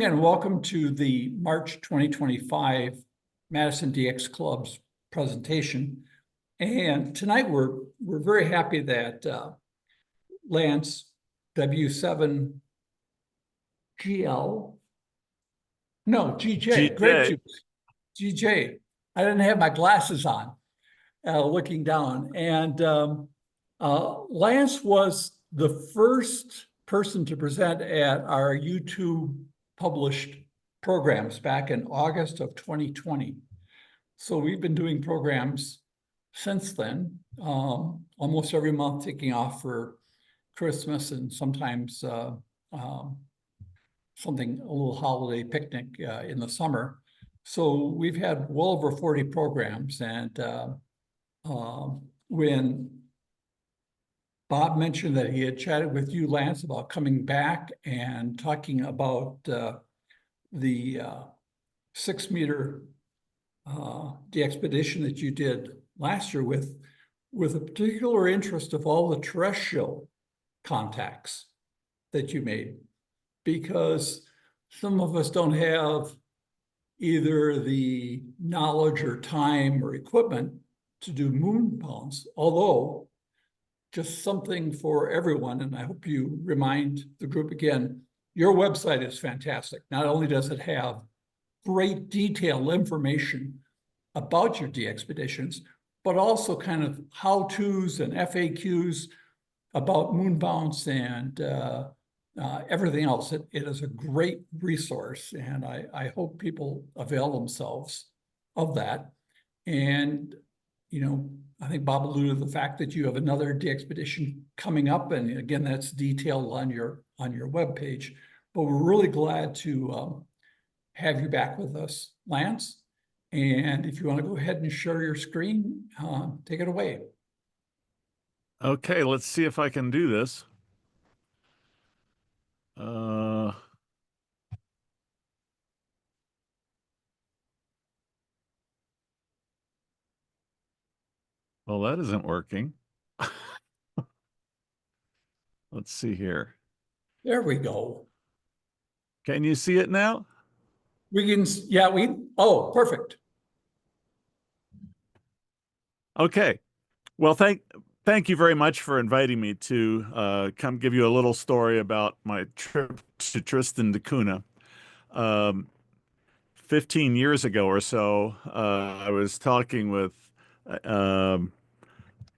and welcome to the March 2025 Madison DX Club's presentation. And tonight we're very happy that Lance W7GL, no, GJ, grape juice, GJ. I didn't have my glasses on, looking down. And Lance was the first person to present at our YouTube published programs back in August of 2020. So we've been doing programs since then, almost every month, taking off for Christmas and sometimes something, a little holiday picnic in the summer. So we've had well over 40 programs. And when Bob mentioned that he had chatted with you, Lance, about coming back and talking about the 6-meter de-expedition that you did last year with a particular interest of all the terrestrial contacts that you made, because some of us don't have either the knowledge or time or equipment to do moon bounds, although just something for everyone. And I hope you remind the group again, your website is fantastic. Not only does it have great detailed information about your de-expeditions, but also kind of how-tos and FAQs about moon bounce and everything else. It is a great resource, and I hope people avail themselves of that. And, you know, I think Bob alluded to the fact that you have another de-expedition coming up, and again, that's detailed on your webpage. But we're really glad to have you back with us, Lance. And if you want to go ahead and share your screen, take it away. Okay, let's see if I can do this. Well, that isn't working. Let's see here. There we go. Can you see it now? We can, yeah, oh, perfect. Okay. Well, thank you very much for inviting me to come give you a little story about my trip to Tristan da Cunha. 15 years ago or so, I was talking with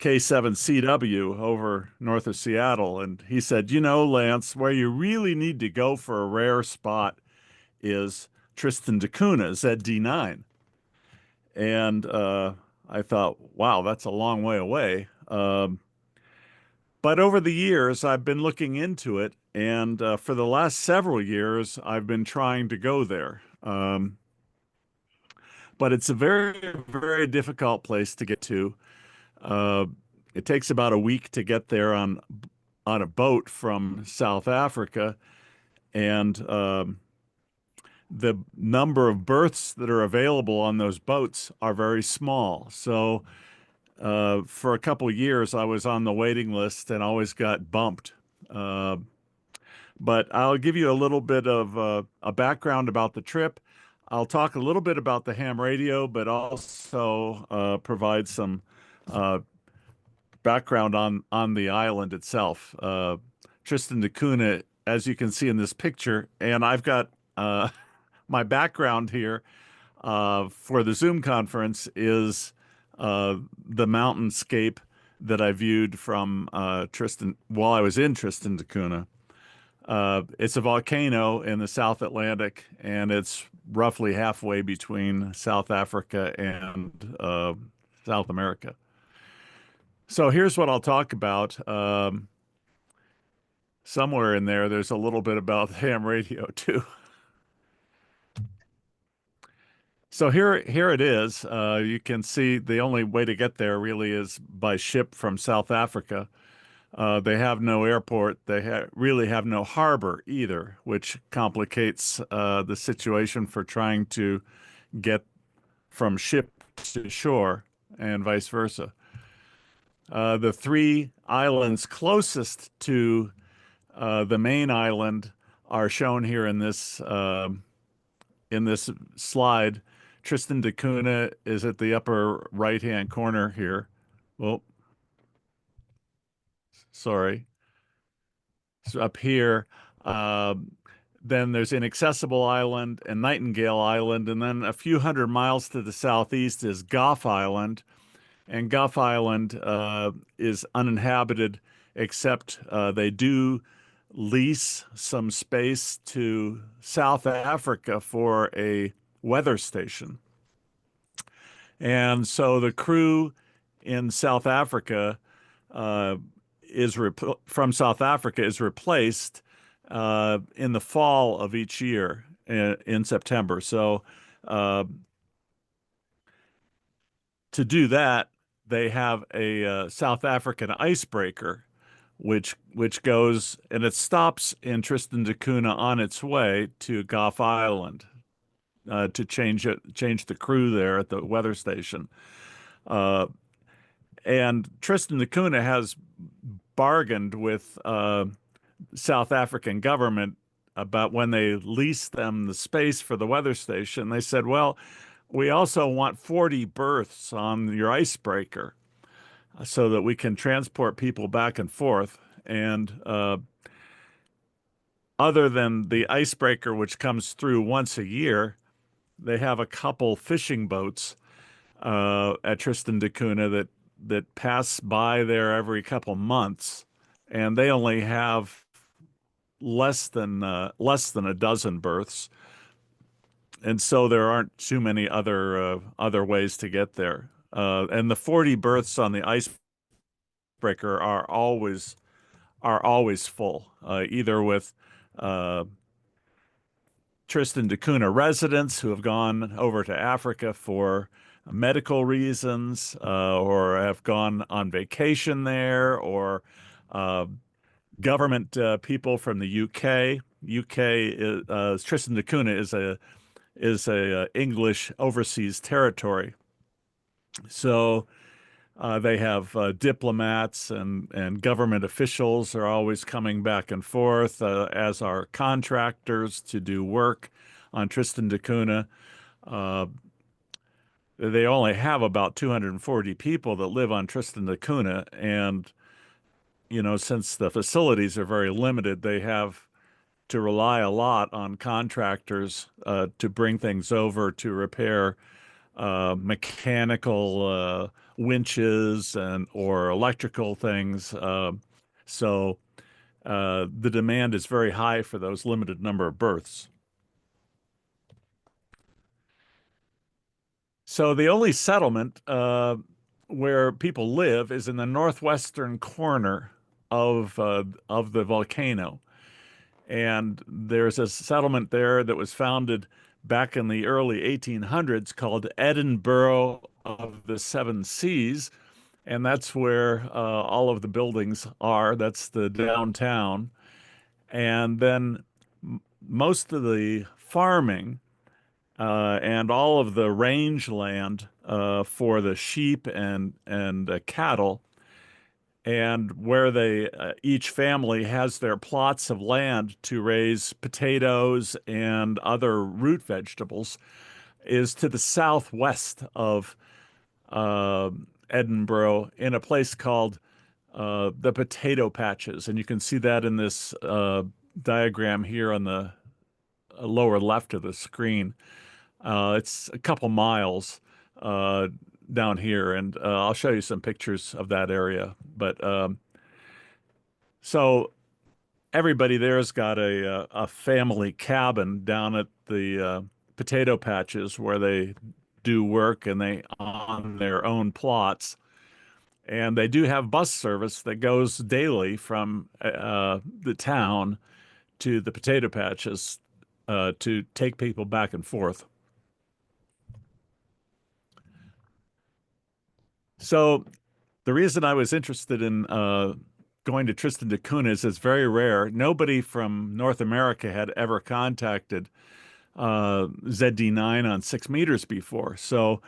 K7CW over north of Seattle, and he said, you know, Lance, where you really need to go for a rare spot is Tristan da Cunha, ZD9. And I thought, wow, that's a long way away. But over the years, I've been looking into it, and for the last several years, I've been trying to go there. But it's a very, very difficult place to get to. It takes about a week to get there on a boat from South Africa, and the number of berths that are available on those boats are very small. So for a couple of years, I was on the waiting list and always got bumped. But I'll give you a little bit of a background about the trip. I'll talk a little bit about the ham radio, but also provide some background on the island itself. Tristan da Cunha, as you can see in this picture, and I've got my background here for the Zoom conference is the mountainscape that I viewed from Tristan while I was in Tristan da Cunha. It's a volcano in the South Atlantic, and it's roughly halfway between South Africa and South America. So here's what I'll talk about. Somewhere in there, there's a little bit about ham radio too. So here it is. You can see the only way to get there really is by ship from South Africa. They have no airport. They really have no harbor either, which complicates the situation for trying to get from ship to shore and vice versa. The 3 islands closest to the main island are shown here in this slide. Tristan da Cunha is at the upper right-hand corner here. Well, sorry. So up here. Then there's Inaccessible Island and Nightingale Island, and then a few hundred miles to the southeast is Gough Island. And Gough Island is uninhabited, except they do lease some space to South Africa for a weather station. And so the crew in South Africa uh, from South Africa is replaced in the fall of each year in September. So to do that, they have a South African icebreaker, which goes and it stops in Tristan da Cunha on its way to Gough Island to change the crew there at the weather station. And Tristan da Cunha has bargained with South African government about when they leased them the space for the weather station. They said, well, we also want 40 berths on your icebreaker so that we can transport people back and forth. And other than the icebreaker, which comes through once a year, they have a couple fishing boats at Tristan da Cunha that pass by there every couple months, and they only have less than a dozen berths, and so there aren't too many other ways to get there. And the 40 berths on the icebreaker are always full, either with Tristan da Cunha residents who have gone over to Africa for medical reasons, or have gone on vacation there, or government people from the UK. Tristan da Cunha is a English overseas territory, so they have diplomats and government officials are always coming back and forth, as are contractors to do work on Tristan da Cunha. They only have about 240 people that live on Tristan da Cunha, and since the facilities are very limited, they have to rely a lot on contractors to bring things over to repair mechanical winches or electrical things. So the demand is very high for those limited number of berths. So the only settlement where people live is in the northwestern corner of the volcano. And there's a settlement there that was founded back in the early 1800s called Edinburgh of the Seven Seas. And that's where all of the buildings are. That's the downtown. And then most of the farming and all of the rangeland for the sheep and cattle, and where they each family has their plots of land to raise potatoes and other root vegetables, is to the southwest of Edinburgh in a place called the Potato Patches. And you can see that in this diagram here on the lower left of the screen. It's a couple miles down here, and I'll show you some pictures of that area. But so everybody there's got a family cabin down at the Potato Patches where they do work, and they on their own plots. And they do have bus service that goes daily from the town to the Potato Patches to take people back and forth. So the reason I was interested in going to Tristan da Cunha is it's very rare. Nobody from North America had ever contacted ZD9 on 6 meters before. So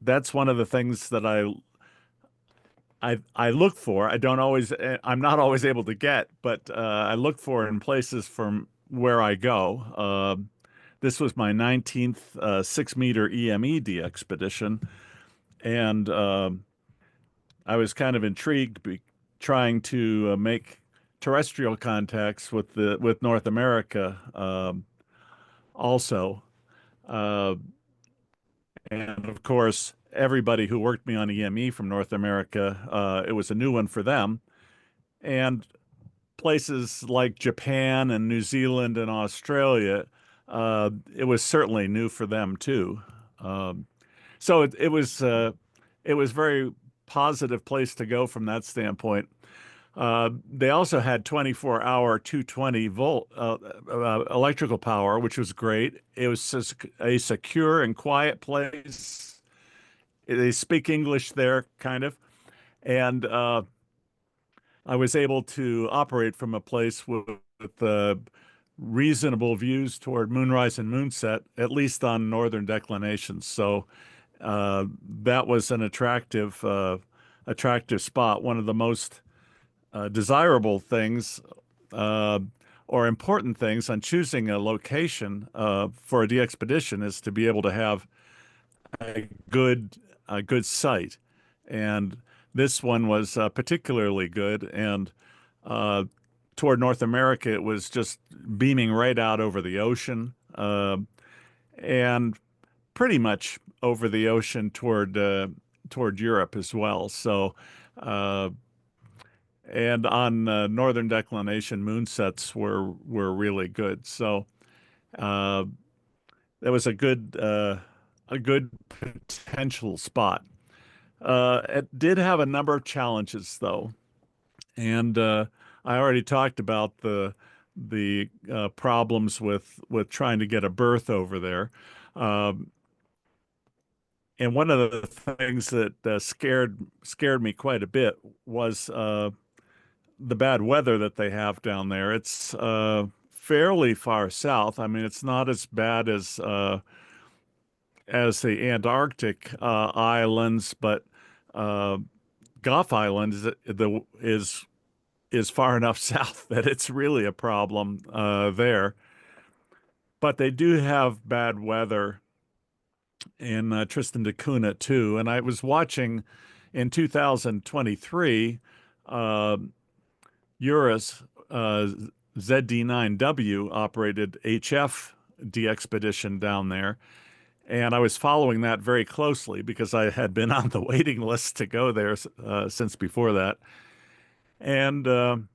that's one of the things that I look for. I don't always. I'm not always able to get, but I look for in places from where I go. This was my 19th 6-meter EMED expedition, and I was kind of intrigued, trying to make terrestrial contacts with North America also. Uh, and of course, everybody who worked me on EME from North America, it was a new one for them. And places like Japan and New Zealand and Australia, it was certainly new for them too. Um, so it was very positive place to go from that standpoint. They also had 24-hour 220-volt electrical power, which was great. It was a secure and quiet place. They speak English there, kind of, and I was able to operate from a place with reasonable views toward moonrise and moonset, at least on northern declinations. So that was an attractive spot. One of the most desirable things uh, or important things on choosing a location for a de-expedition is to be able to have a good site, and this one was particularly good. And uh, toward North America, it was just beaming right out over the ocean, and pretty much over the ocean toward Europe as well. So, uh, and on northern declination, moonsets were really good. So uh, that was a good potential spot. It did have a number of challenges though, and I already talked about the problems with trying to get a berth over there. Um, and one of the things that scared me quite a bit was the bad weather that they have down there. It's fairly far south. I mean, it's not as bad as the Antarctic islands, but uh, Gough Island is far enough south that it's really a problem there. But they do have bad weather in Tristan da Cunha too. And I was watching in 2023, uh, Eurus ZD9W operated HF de-expedition down there. And I was following that very closely because I had been on the waiting list to go there since before that. And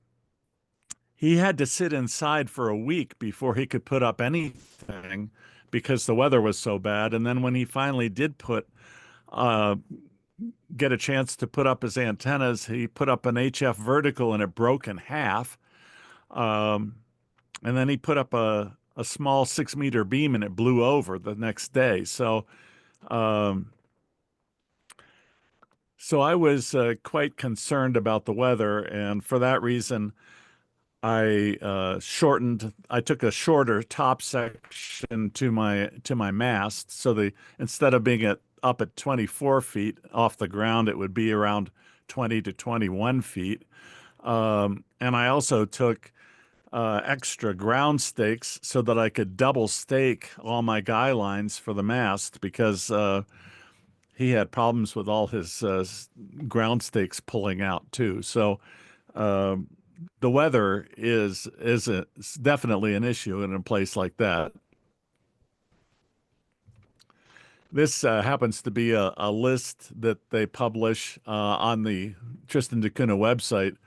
he had to sit inside for a week before he could put up anything because the weather was so bad. And then when he finally did uh, get a chance to put up his antennas, he put up an HF vertical and it broke in half. Um, and then he put up a small 6-meter beam and it blew over the next day. Um, so I was quite concerned about the weather, and for that reason, I took a shorter top section to my mast. So instead of being up at 24 feet off the ground, it would be around 20 to 21 feet. And I also took extra ground stakes so that I could double stake all my guy lines for the mast because he had problems with all his ground stakes pulling out too. So um, the weather is definitely an issue in a place like that. This happens to be a list that they publish on the Tristan da Cunha website.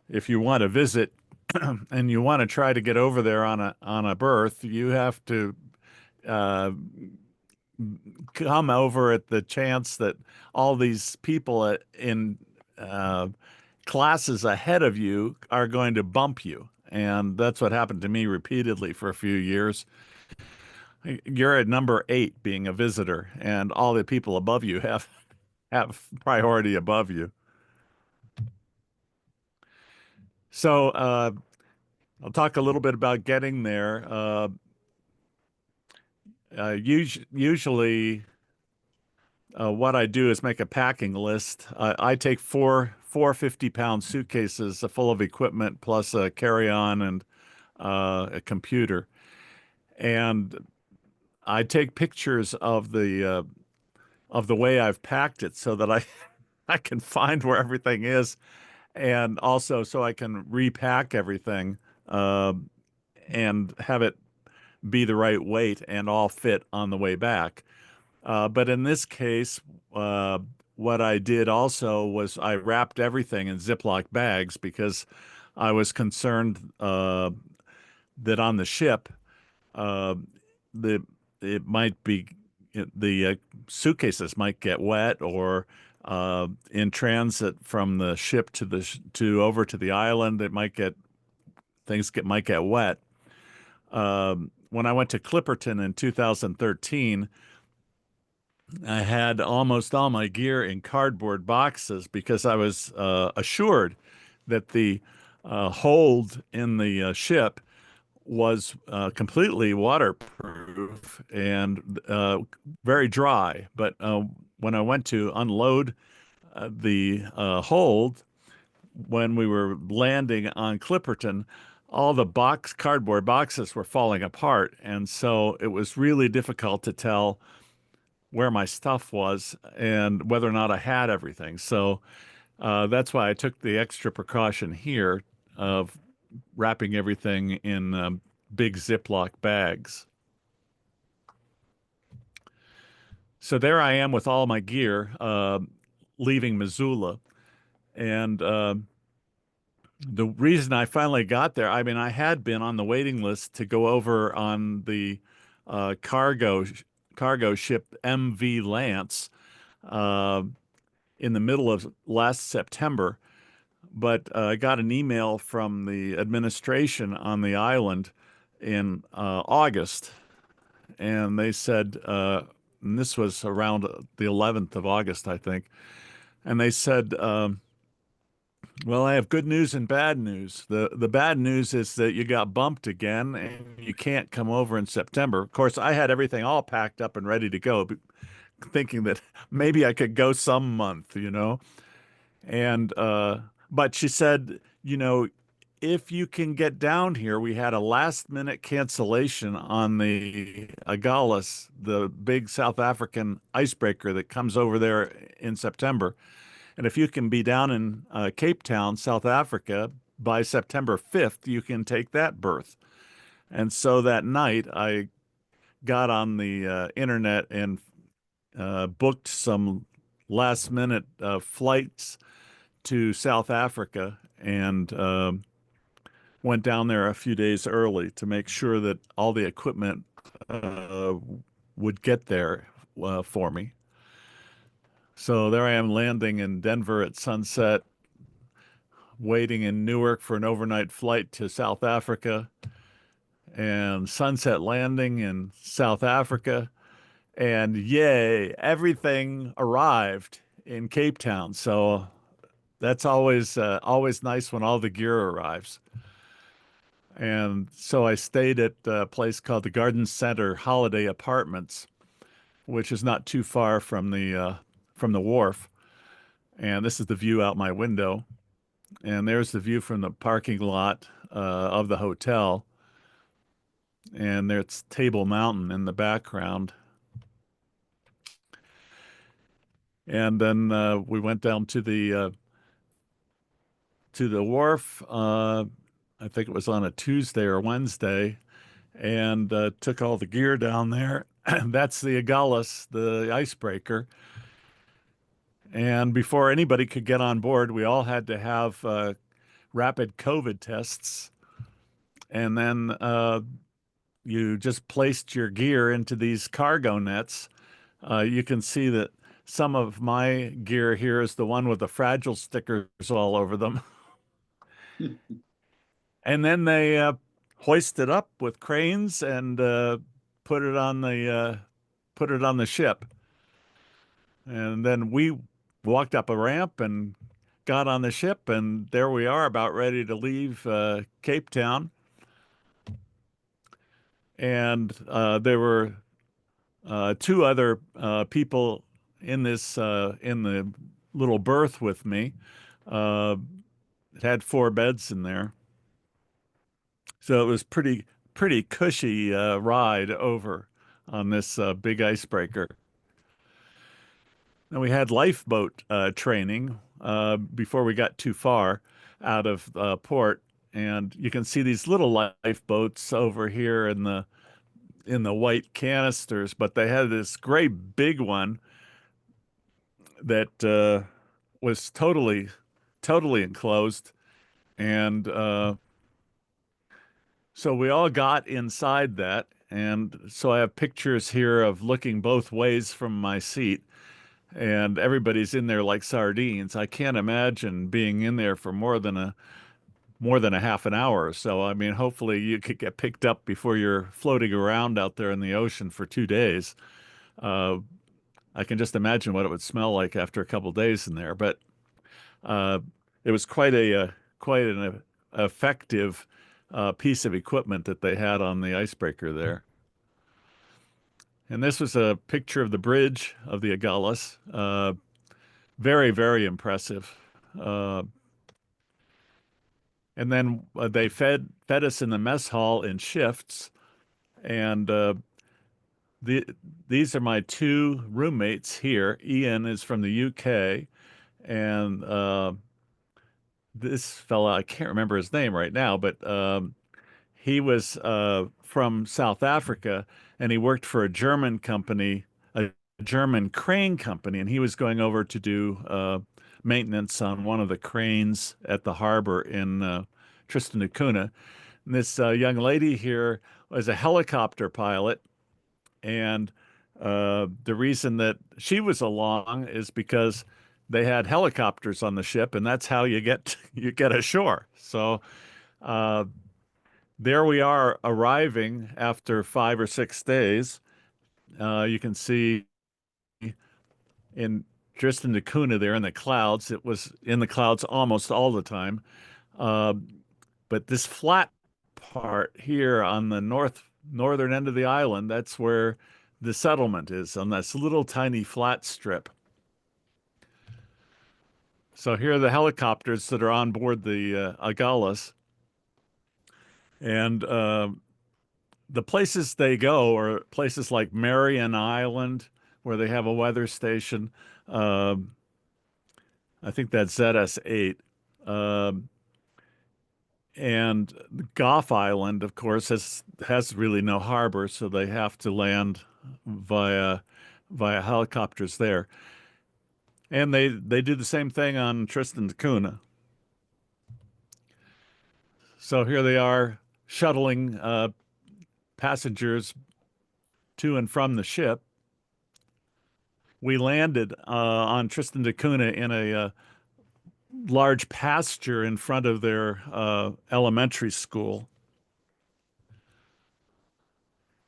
If you want to visit and you want to try to get over there on a berth, you have to uh, come over at the chance that all these people in uh, classes ahead of you are going to bump you. And that's what happened to me repeatedly for a few years. You're at number 8 being a visitor, and all the people above you have priority above you. So I'll talk a little bit about getting there. Usually, what I do is make a packing list. I take four 50-pound suitcases full of equipment plus a carry-on and a computer. And I take pictures of the way I've packed it so that I can find where everything is, and also so I can repack everything uh, and have it be the right weight and all fit on the way back. But in this case, uh, what I did also was I wrapped everything in Ziploc bags because I was concerned that on the ship, uh, the it might be the suitcases might get wet, or in transit from the ship to to over to the island, it might get might get wet. When I went to Clipperton in 2013, I had almost all my gear in cardboard boxes because I was assured that the hold in the ship was completely waterproof and very dry. But when I went to unload the hold, when we were landing on Clipperton, all the cardboard boxes were falling apart. And so it was really difficult to tell where my stuff was and whether or not I had everything. So that's why I took the extra precaution here of wrapping everything in big Ziploc bags. So there I am with all my gear, leaving Missoula. And the reason I finally got there, I mean, I had been on the waiting list to go over on the cargo ship MV Lance uh, in the middle of last September. But I got an email from the administration on the island in August, and they said, and this was around the 11th of August, I think, and they said, well, I have good news and bad news. The bad news is that you got bumped again and you can't come over in September. Of course, I had everything all packed up and ready to go, thinking that maybe I could go some month, you know. And but she said, you know, if you can get down here, we had a last minute cancellation on the Agalas, the big South African icebreaker that comes over there in September. And if you can be down in Cape Town, South Africa, by September 5th, you can take that berth. And so that night, I got on the internet and booked some last minute flights to South Africa and went down there a few days early to make sure that all the equipment would get there for me. So there I am landing in Denver at sunset, waiting in Newark for an overnight flight to South Africa, and sunset landing in South Africa. And yay, everything arrived in Cape Town. So that's always nice when all the gear arrives. And so I stayed at a place called the Garden Center Holiday Apartments, which is not too far from the wharf. And this is the view out my window. And there's the view from the parking lot of the hotel. And there's Table Mountain in the background. And then we went down to the wharf. I think it was on a Tuesday or Wednesday, and took all the gear down there. That's the Agalas, the icebreaker. And before anybody could get on board, we all had to have rapid COVID tests. And then you just placed your gear into these cargo nets. You can see that some of my gear here is the one with the fragile stickers all over them. And then they hoist it up with cranes and put it on the ship. And then we walked up a ramp and got on the ship, and there we are, about ready to leave Cape Town. And there were two other people in the little berth with me. Uh, it had 4 beds in there, so it was pretty cushy ride over on this big icebreaker. And we had lifeboat training before we got too far out of port, and you can see these little lifeboats over here in the white canisters, but they had this great big one that was totally enclosed, and so we all got inside that, and so I have pictures here of looking both ways from my seat, and everybody's in there like sardines. I can't imagine being in there for more than a half an hour or so. I mean, hopefully you could get picked up before you're floating around out there in the ocean for 2 days. Uh, I can just imagine what it would smell like after a couple days in there. But uh, it was quite an effective piece of equipment that they had on the icebreaker there. And this was a picture of the bridge of the Agulhas. Very impressive. Uh, and then they fed us in the mess hall in shifts. And the these are my 2 roommates here. Ian is from the UK, and this fella, I can't remember his name right now, but he was from South Africa, and he worked for a German company, a German crane company, and he was going over to do maintenance on one of the cranes at the harbor in Tristan da Cunha. And this young lady here was a helicopter pilot, and the reason that she was along is because they had helicopters on the ship, and that's how you get ashore. So uh, there we are arriving after 5 or 6 days. You can see in Tristan da Cunha there in the clouds. It was in the clouds almost all the time. Uh, but this flat part here on the northern end of the island, that's where the settlement is, on this little tiny flat strip. So here are the helicopters that are on board the Agulhas, and the places they go are places like Marion Island, where they have a weather station. Um I think that's ZS8. Um and Gough Island, of course, has really no harbor, so they have to land via helicopters there. And they do the same thing on Tristan da Cunha. So here they are shuttling passengers to and from the ship. We landed on Tristan da Cunha in a large pasture in front of their elementary school,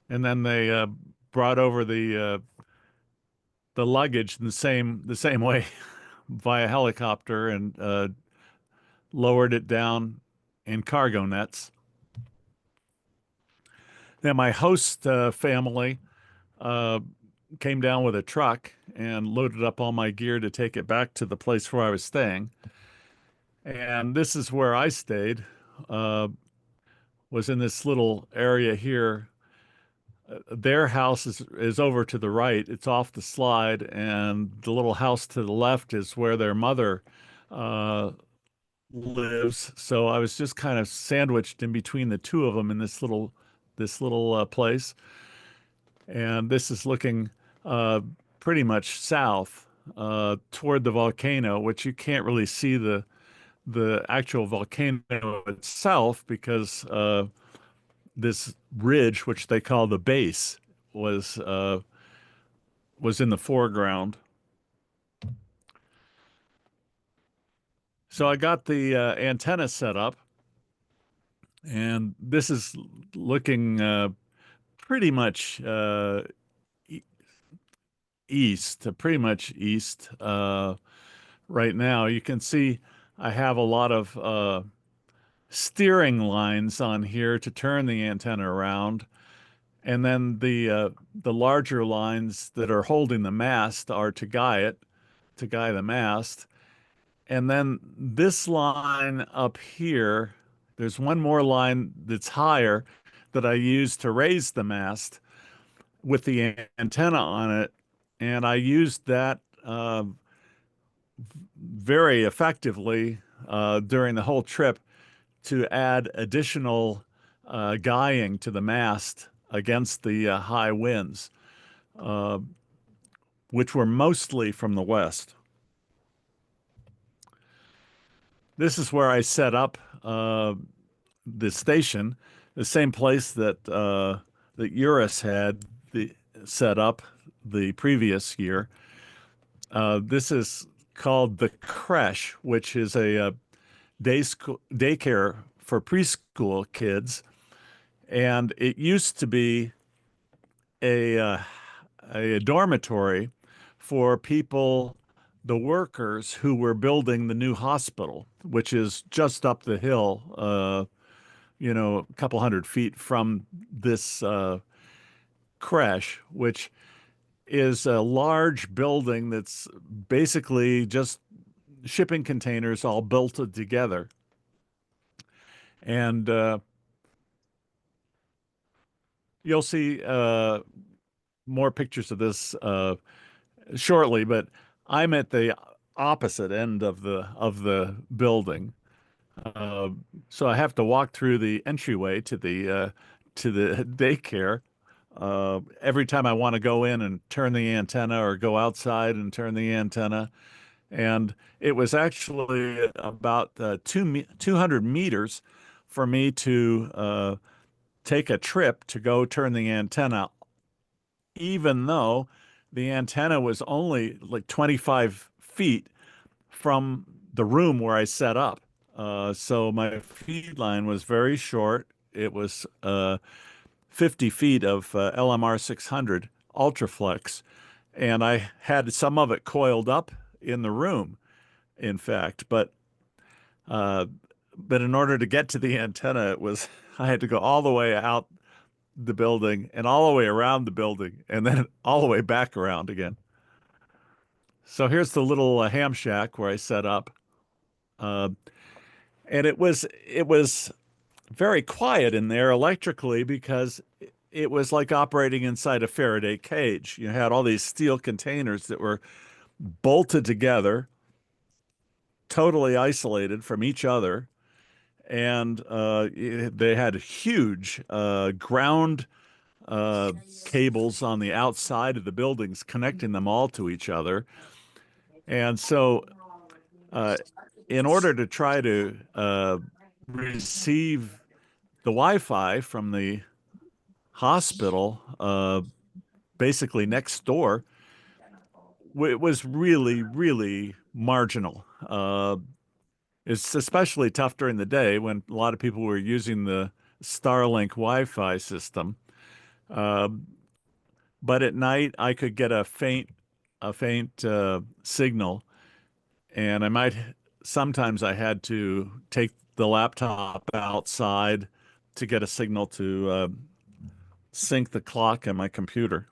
and then they brought over the luggage in the same way via helicopter, and lowered it down in cargo nets. Then my host family uh, came down with a truck and loaded up all my gear to take it back to the place where I was staying. And this is where I stayed, uh, was in this little area here. Their house is over to the right. It's off the slide, and the little house to the left is where their mother uh, lives. So I was just kind of sandwiched in between the two of them in this little place. And this is looking uh, pretty much south toward the volcano, which you can't really see the actual volcano itself because this ridge, which they call the base, was uh, was in the foreground. So I got the antenna set up, and this is looking pretty much e- east, pretty much east right now. You can see I have a lot of steering lines on here to turn the antenna around. And then the larger lines that are holding the mast are to guide the mast. And then this line up here, there's one more line that's higher that I use to raise the mast with the antenna on it. And I used that very effectively during the whole trip to add additional guying to the mast against the high winds, uh, which were mostly from the west. This is where I set up the station, the same place that Eurus had set up the previous year. This is called the creche, which is a daycare for preschool kids, and it used to be a uh, a dormitory for people, the workers who were building the new hospital, which is just up the hill, a couple 100 feet from this creche, which is a large building that's basically just shipping containers all bolted together. And you'll see more pictures of this shortly, but I'm at the opposite end of the building. Uh, so I have to walk through the entryway to the daycare every time I want to go in and turn the antenna or go outside and turn the antenna. And it was actually about 200 meters for me to take a trip to go turn the antenna, even though the antenna was only like 25 feet from the room where I set up. So my feed line was very short. It was 50 feet of LMR 600 Ultraflex, and I had some of it coiled up in the room, in fact. Uh, but in order to get to the antenna, I had to go all the way out the building and all the way around the building and then all the way back around again. So here's the little ham shack where I set up. Uh, and it was very quiet in there electrically because it was like operating inside a Faraday cage. You had all these steel containers that were bolted together, totally isolated from each other, and they had huge ground cables on the outside of the buildings connecting them all to each other. And so, uh, in order to try to receive the Wi-Fi from the hospital, basically next door, it was really, really marginal. It's especially tough during the day when a lot of people were using the Starlink Wi-Fi system. Uh, but at night, I could get a faint signal, and sometimes I had to take the laptop outside to get a signal to sync the clock in my computer.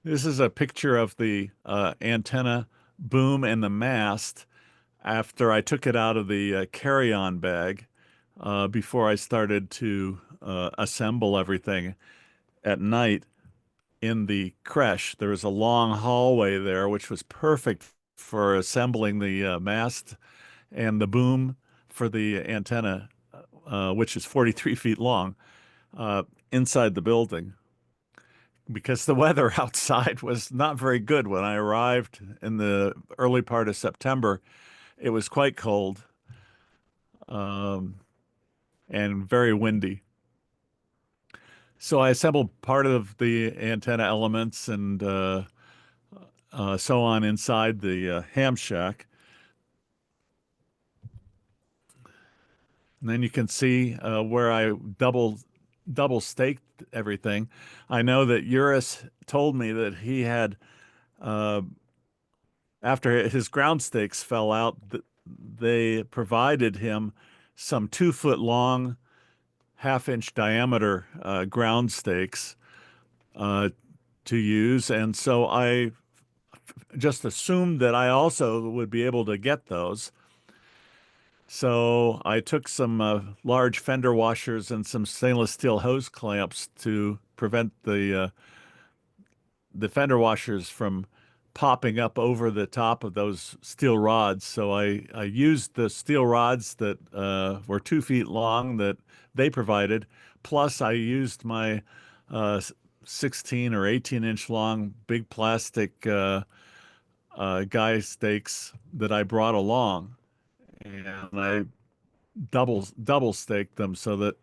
This is a picture of the antenna boom and the mast after I took it out of the carry-on bag before I started to assemble everything at night in the creche. There was a long hallway there, which was perfect for assembling the mast and the boom for the antenna, which is 43 feet long, inside the building. Because the weather outside was not very good when I arrived in the early part of September. It was quite cold, um, and very windy. So I assembled part of the antenna elements and so on inside the ham shack. And then you can see where I double staked everything. I know that Eurus told me that he had, uh, after his ground stakes fell out, they provided him some 2 foot long, half-inch diameter ground stakes uh, to use. And so I just assumed that I also would be able to get those. So I took some large fender washers and some stainless steel hose clamps to prevent the fender washers from popping up over the top of those steel rods. So I used the steel rods that were 2 feet long that they provided. Plus, I used my 16 or 18-inch long big plastic guy stakes that I brought along, and I double staked them so that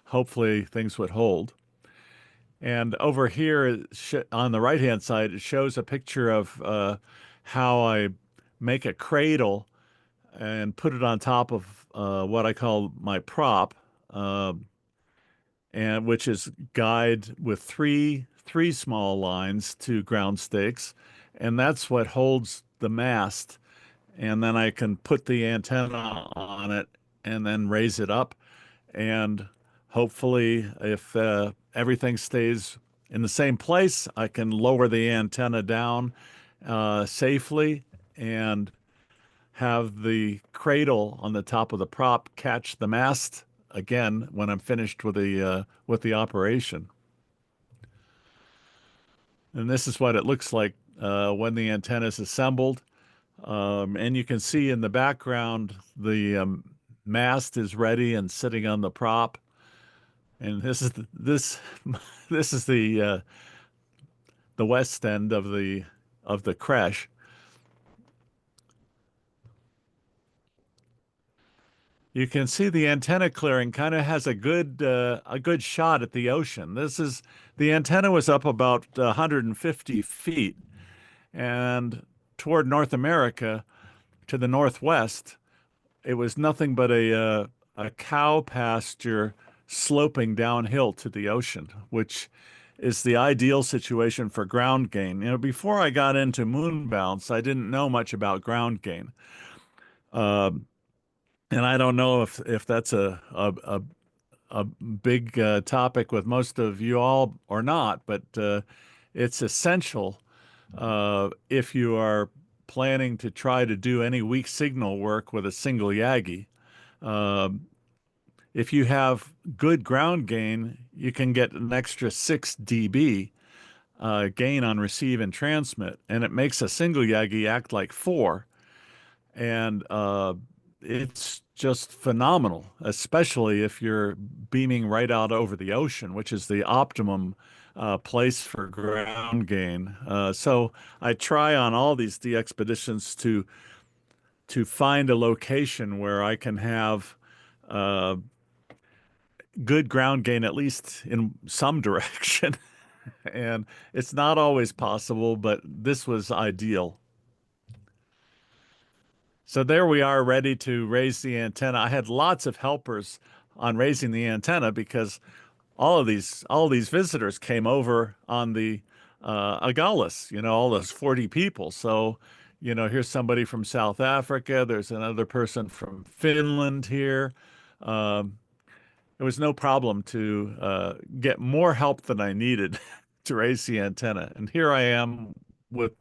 hopefully things would hold. And over here on the right-hand side, it shows a picture of how I make a cradle and put it on top of what I call my prop, uh, and which is guyed with three small lines to ground stakes, and that's what holds the mast. And then I can put the antenna on it and then raise it up, and hopefully, if everything stays in the same place, I can lower the antenna down safely and have the cradle on the top of the prop catch the mast again when I'm finished with the operation. And this is what it looks like when the antenna is assembled. And you can see in the background the mast is ready and sitting on the prop. And this is the west end of the crash. You can see the antenna clearing kind of has a good shot at the ocean. The antenna was up about 150 feet, and toward North America to the northwest, it was nothing but a cow pasture sloping downhill to the ocean, which is the ideal situation for ground gain. You know, before I got into moon bounce, I didn't know much about ground gain. Uh, and I don't know if that's a big topic with most of you all or not, but it's essential if you are planning to try to do any weak signal work with a single Yagi. Uh, if you have good ground gain, you can get an extra 6 dB gain on receive and transmit, and it makes a single Yagi act like 4. And it's just phenomenal, especially if you're beaming right out over the ocean, which is the optimum place for ground gain. So I try on all these DXpeditions to find a location where I can have uh, good ground gain, at least in some direction. And it's not always possible, but this was ideal. So there we are, ready to raise the antenna. I had lots of helpers on raising the antenna because all these visitors came over on the Agalis, you know, all those 40 people. So, you know, here's somebody from South Africa. There's another person from Finland here. Um, it was no problem to get more help than I needed to raise the antenna. And here I am with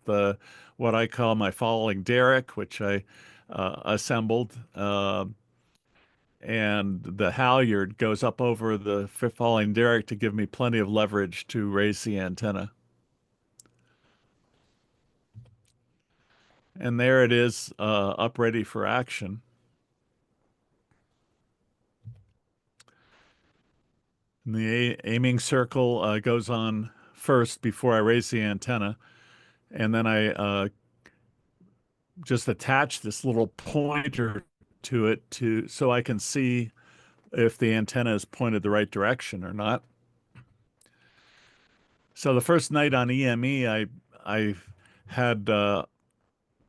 what I call my falling derrick, which I assembled. And the halyard goes up over the falling derrick to give me plenty of leverage to raise the antenna. And there it is, up ready for action. And the aiming circle goes on first before I raise the antenna. And then I just attach this little pointer to it so I can see if the antenna is pointed the right direction or not. So the first night on EME, I had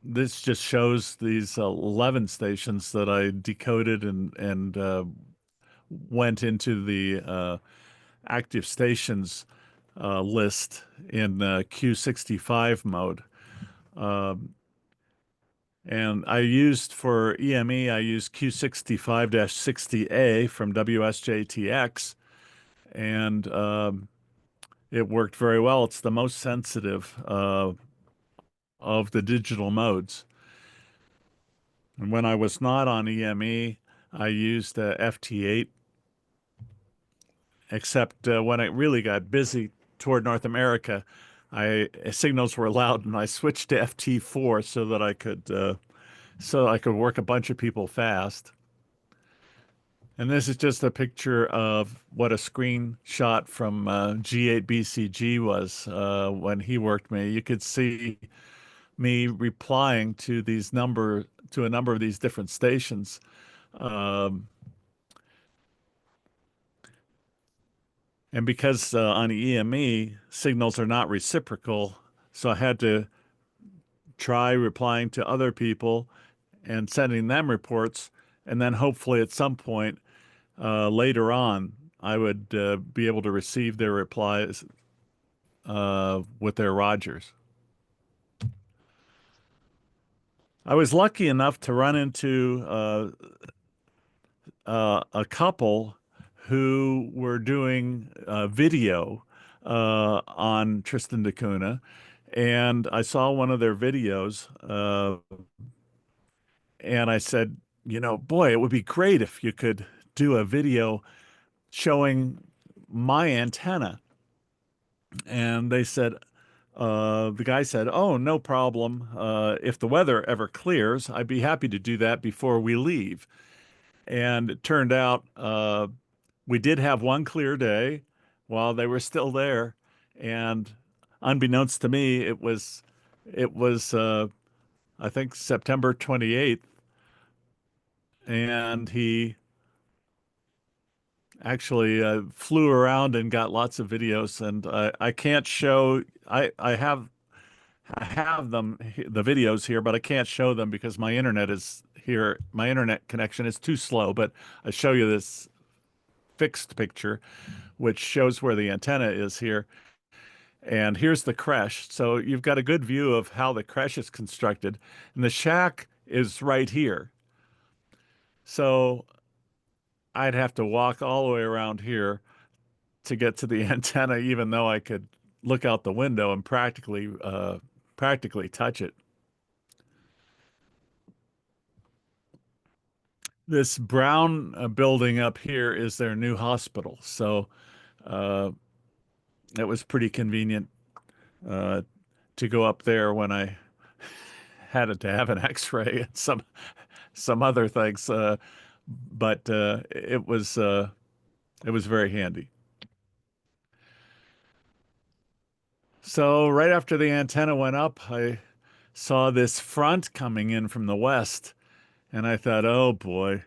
this just shows these 11 stations that I decoded and went into the active stations list in Q65 mode. Um, and I used for EME, I used Q65-60A from W7GJ, and it worked very well. It's the most sensitive of the digital modes. And when I was not on EME, I used FT8, except when it really got busy toward North America, signals were allowed, and I switched to FT4 so I could work a bunch of people fast. And this is just a picture of what a screenshot from G8BCG was when he worked me. You could see me replying to a number of these different stations. Um, and because on EME signals are not reciprocal, so I had to try replying to other people and sending them reports, and then hopefully at some point later on, I would be able to receive their replies with their Rogers. I was lucky enough to run into a couple who were doing video on Tristan da Cunha, and I saw one of their videos, and I said, boy, it would be great if you could do a video showing my antenna. And the guy said, "Oh, no problem. If the weather ever clears, I'd be happy to do that before we leave." And it turned out we did have one clear day while they were still there, and unbeknownst to me, it was I think September 28th, and he actually flew around and got lots of videos, and I can't show. I have the videos here, but I can't show them because my internet is here. My internet connection is too slow. But I show you this fixed picture, which shows where the antenna is here. And here's the creche. So you've got a good view of how the creche is constructed. And the shack is right here. So I'd have to walk all the way around here to get to the antenna, even though I could look out the window and practically touch it. This brown building up here is their new hospital, so uh, it was pretty convenient uh, to go up there when I had to have an X-ray and some other things, but it was very handy. So right after the antenna went up, I saw this front coming in from the west, and I thought, oh boy,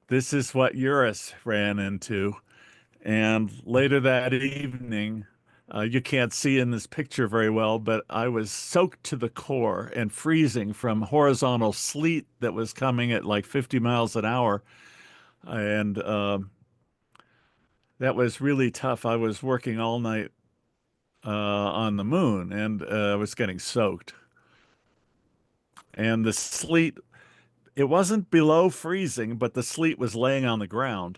this is what Eurus ran into. And later that evening, you can't see in this picture very well, but I was soaked to the core and freezing from horizontal sleet that was coming at like 50 miles an hour. And that was really tough. I was working all night on the moon, and I was getting soaked. And the sleet, it wasn't below freezing, but the sleet was laying on the ground.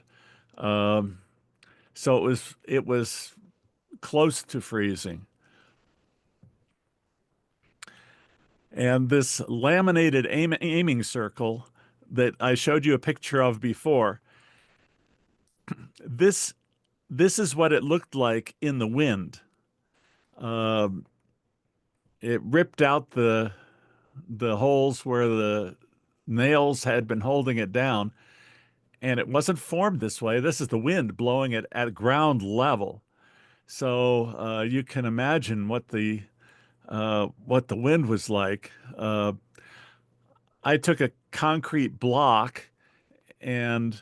Um, so it was close to freezing. And this laminated aiming circle that I showed you a picture of before, this this is what it looked like in the wind. Um, it ripped out the holes where the nails had been holding it down, and it wasn't formed this way. This is the wind blowing it at ground level. So you can imagine what the wind was like. I took a concrete block and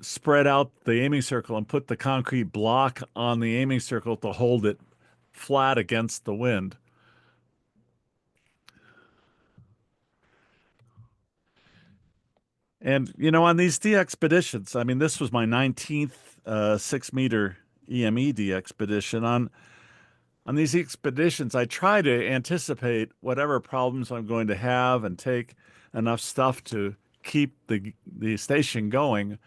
spread out the aiming circle and put the concrete block on the aiming circle to hold it flat against the wind. And, on these DXpeditions, I mean, this was my 19th 6-meter EME expedition. On these expeditions, I try to anticipate whatever problems I'm going to have and take enough stuff to keep the station going.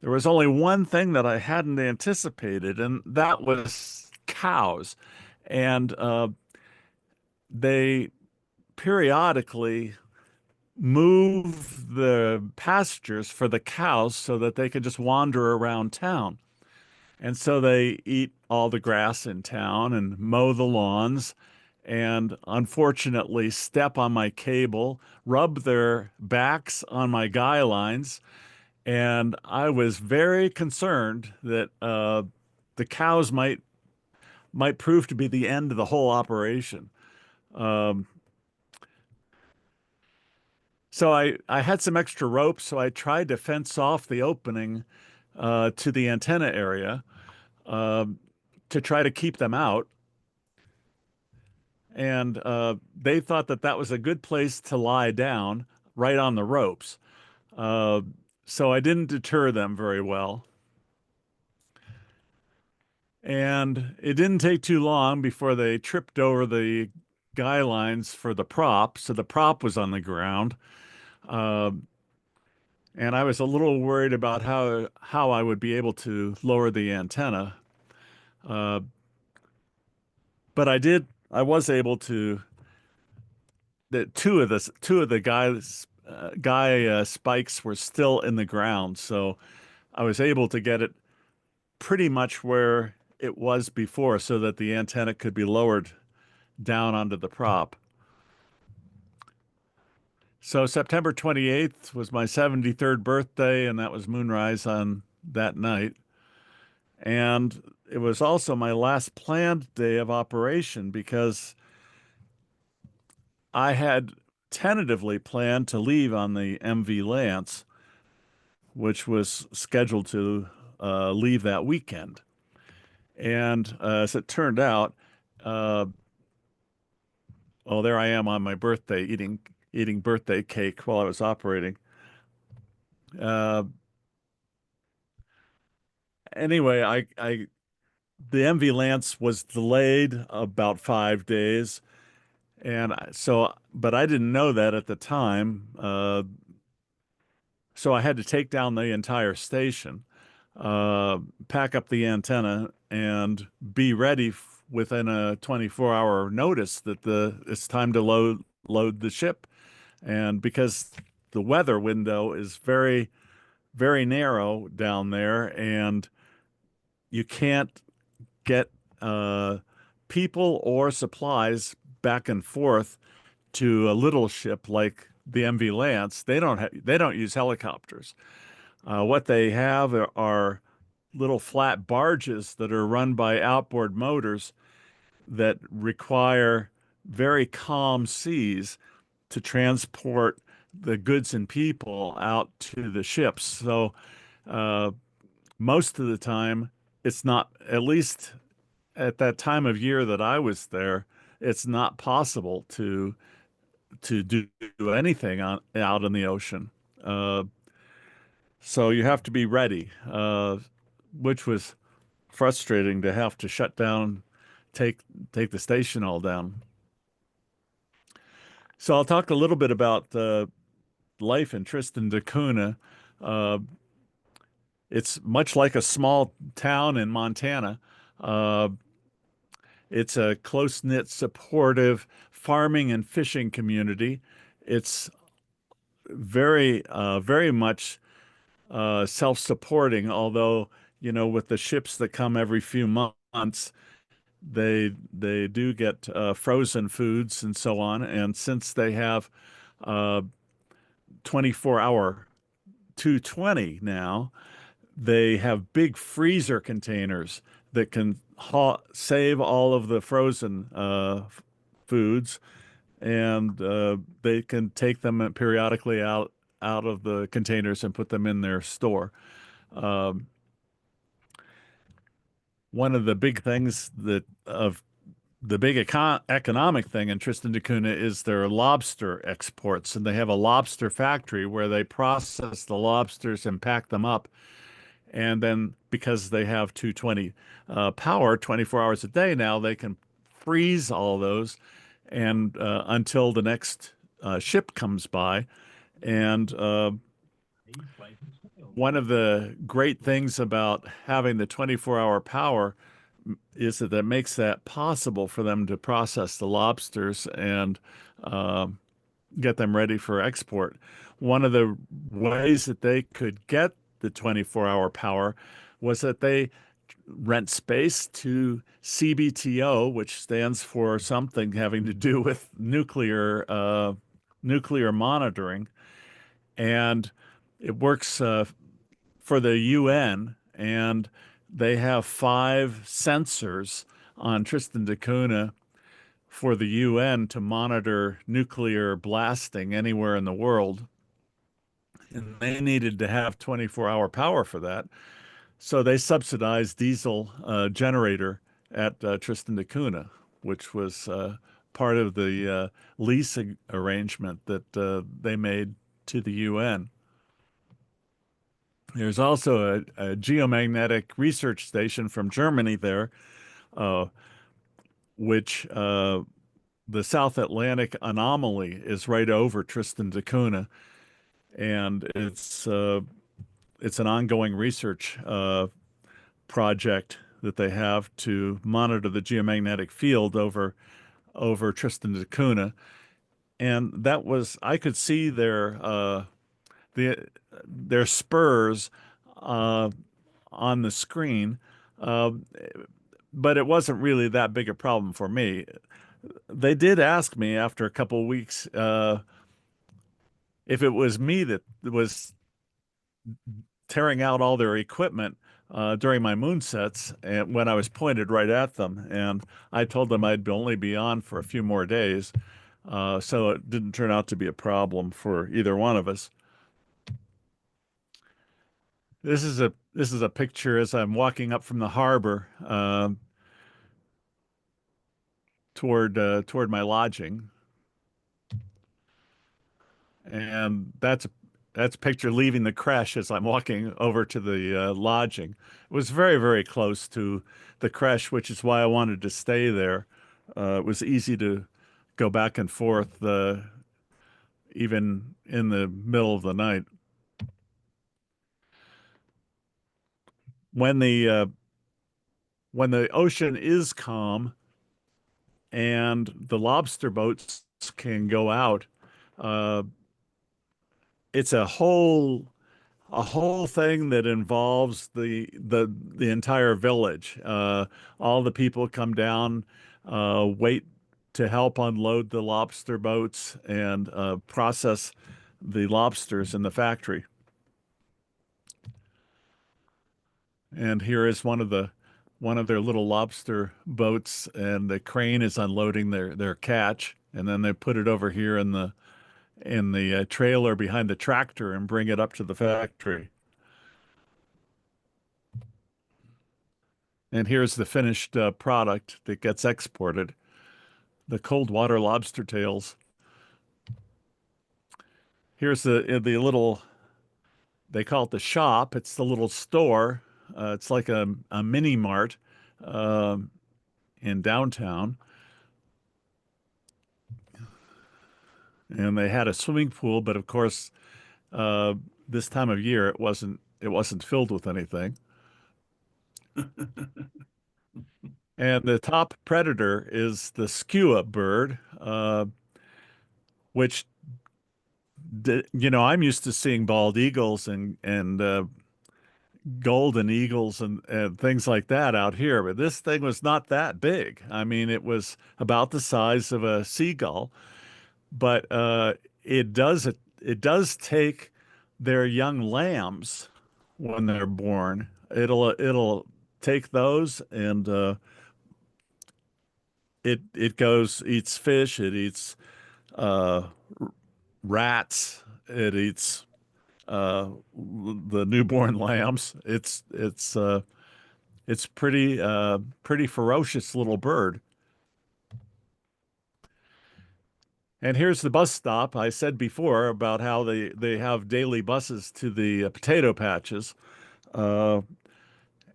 There was only one thing that I hadn't anticipated, and that was cows. And they periodically move the pastures for the cows so that they could just wander around town. And so they eat all the grass in town and mow the lawns and unfortunately step on my cable, rub their backs on my guy lines. And I was very concerned that the cows might prove to be the end of the whole operation. Um, so I had some extra rope, so I tried to fence off the opening to the antenna area um, to try to keep them out. And they thought that that was a good place to lie down, right on the ropes. Uh, so I didn't deter them very well. And it didn't take too long before they tripped over the guy lines for the prop. So the prop was on the ground. Uh, and I was a little worried about how I would be able to lower the antenna. Uh, but I was able to, the two of the guy spikes were still in the ground. So I was able to get it pretty much where it was before so that the antenna could be lowered down onto the prop. So September 28th was my 73rd birthday, and that was moonrise on that night. And it was also my last planned day of operation because I had tentatively planned to leave on the MV Lance, which was scheduled to leave that weekend. And as it turned out, uh, oh, there I am on my birthday eating birthday cake while I was operating. Uh, anyway, the MV Lance was delayed about 5 days, and but I didn't know that at the time. So I had to take down the entire station, uh, pack up the antenna, and be ready within a 24-hour notice that it's time to load the ship. And because the weather window is very, very narrow down there, and you can't get uh, people or supplies back and forth to a little ship like the MV Lance. They don't use helicopters. What they have are little flat barges that are run by outboard motors that require very calm seas to transport the goods and people out to the ships. So uh, most of the time, it's not, at least at that time of year that I was there, it's not possible to do anything out in the ocean. Uh, so you have to be ready, which was frustrating to have to shut down, take take the station all down. So I'll talk a little bit about life in Tristan da Cunha. Uh, it's much like a small town in Montana. Uh, it's a close-knit, supportive farming and fishing community. It's very much self-supporting, although, with the ships that come every few months, they do get frozen foods and so on. And since they have 24-hour 220 now, they have big freezer containers that can save all of the frozen foods, and they can take them periodically out of the containers and put them in their store. Um, One of the big things the big economic thing in Tristan da Cunha is their lobster exports, and they have a lobster factory where they process the lobsters and pack them up. And then because they have 220 power 24 hours a day now, they can freeze all those and until the next ship comes by. And one of the great things about having the 24-hour power is that makes that possible for them to process the lobsters and um, get them ready for export. One of the ways that they could get the 24-hour power was that they rent space to CBTO, which stands for something having to do with nuclear monitoring, and it works for the UN, and they have 5 sensors on Tristan da Cunha for the UN to monitor nuclear blasting anywhere in the world. And they needed to have 24-hour power for that. So they subsidized diesel generator at Tristan da Cunha, which was part of the lease arrangement that they made to the UN. There's also a geomagnetic research station from Germany there, uh, which the South Atlantic anomaly is right over Tristan da Cunha, and it's an ongoing research project that they have to monitor the geomagnetic field over Tristan da Cunha. And that was I could see the their spurs uh, on the screen, uh, but it wasn't really that big a problem for me. They did ask me after a couple of weeks if it was me that was tearing out all their equipment during my moon sets and when I was pointed right at them. And I told them I'd only be on for a few more days. So it didn't turn out to be a problem for either one of us. This is a picture as I'm walking up from the harbor toward my lodging, and that's a picture leaving the creche as I'm walking over to the lodging. It was very, very close to the creche, which is why I wanted to stay there. It was easy to go back and forth, even in the middle of the night. When the uh, when the ocean is calm and the lobster boats can go out, uh, it's a whole thing that involves the entire village. All the people come down, wait to help unload the lobster boats and process the lobsters in the factory. And here is one of their little lobster boats, and the crane is unloading their catch, and then they put it over here in the trailer behind the tractor and bring it up to the factory. And here's the finished product that gets exported, the cold water lobster tails. Here's the little, they call it the shop. It's the little store. It's like a mini mart um, in downtown. And they had a swimming pool, but of course, uh, this time of year it wasn't filled with anything. And the top predator is the skua bird, which I'm used to seeing bald eagles and golden eagles and things like that out here, but this thing was not that big. I mean, it was about the size of a seagull, but it does take their young lambs when they're born. It'll take those and it goes eats fish, it eats uh, rats, it eats the newborn lambs. It's pretty ferocious little bird. And here's the bus stop. I said before about how they have daily buses to the potato patches, uh,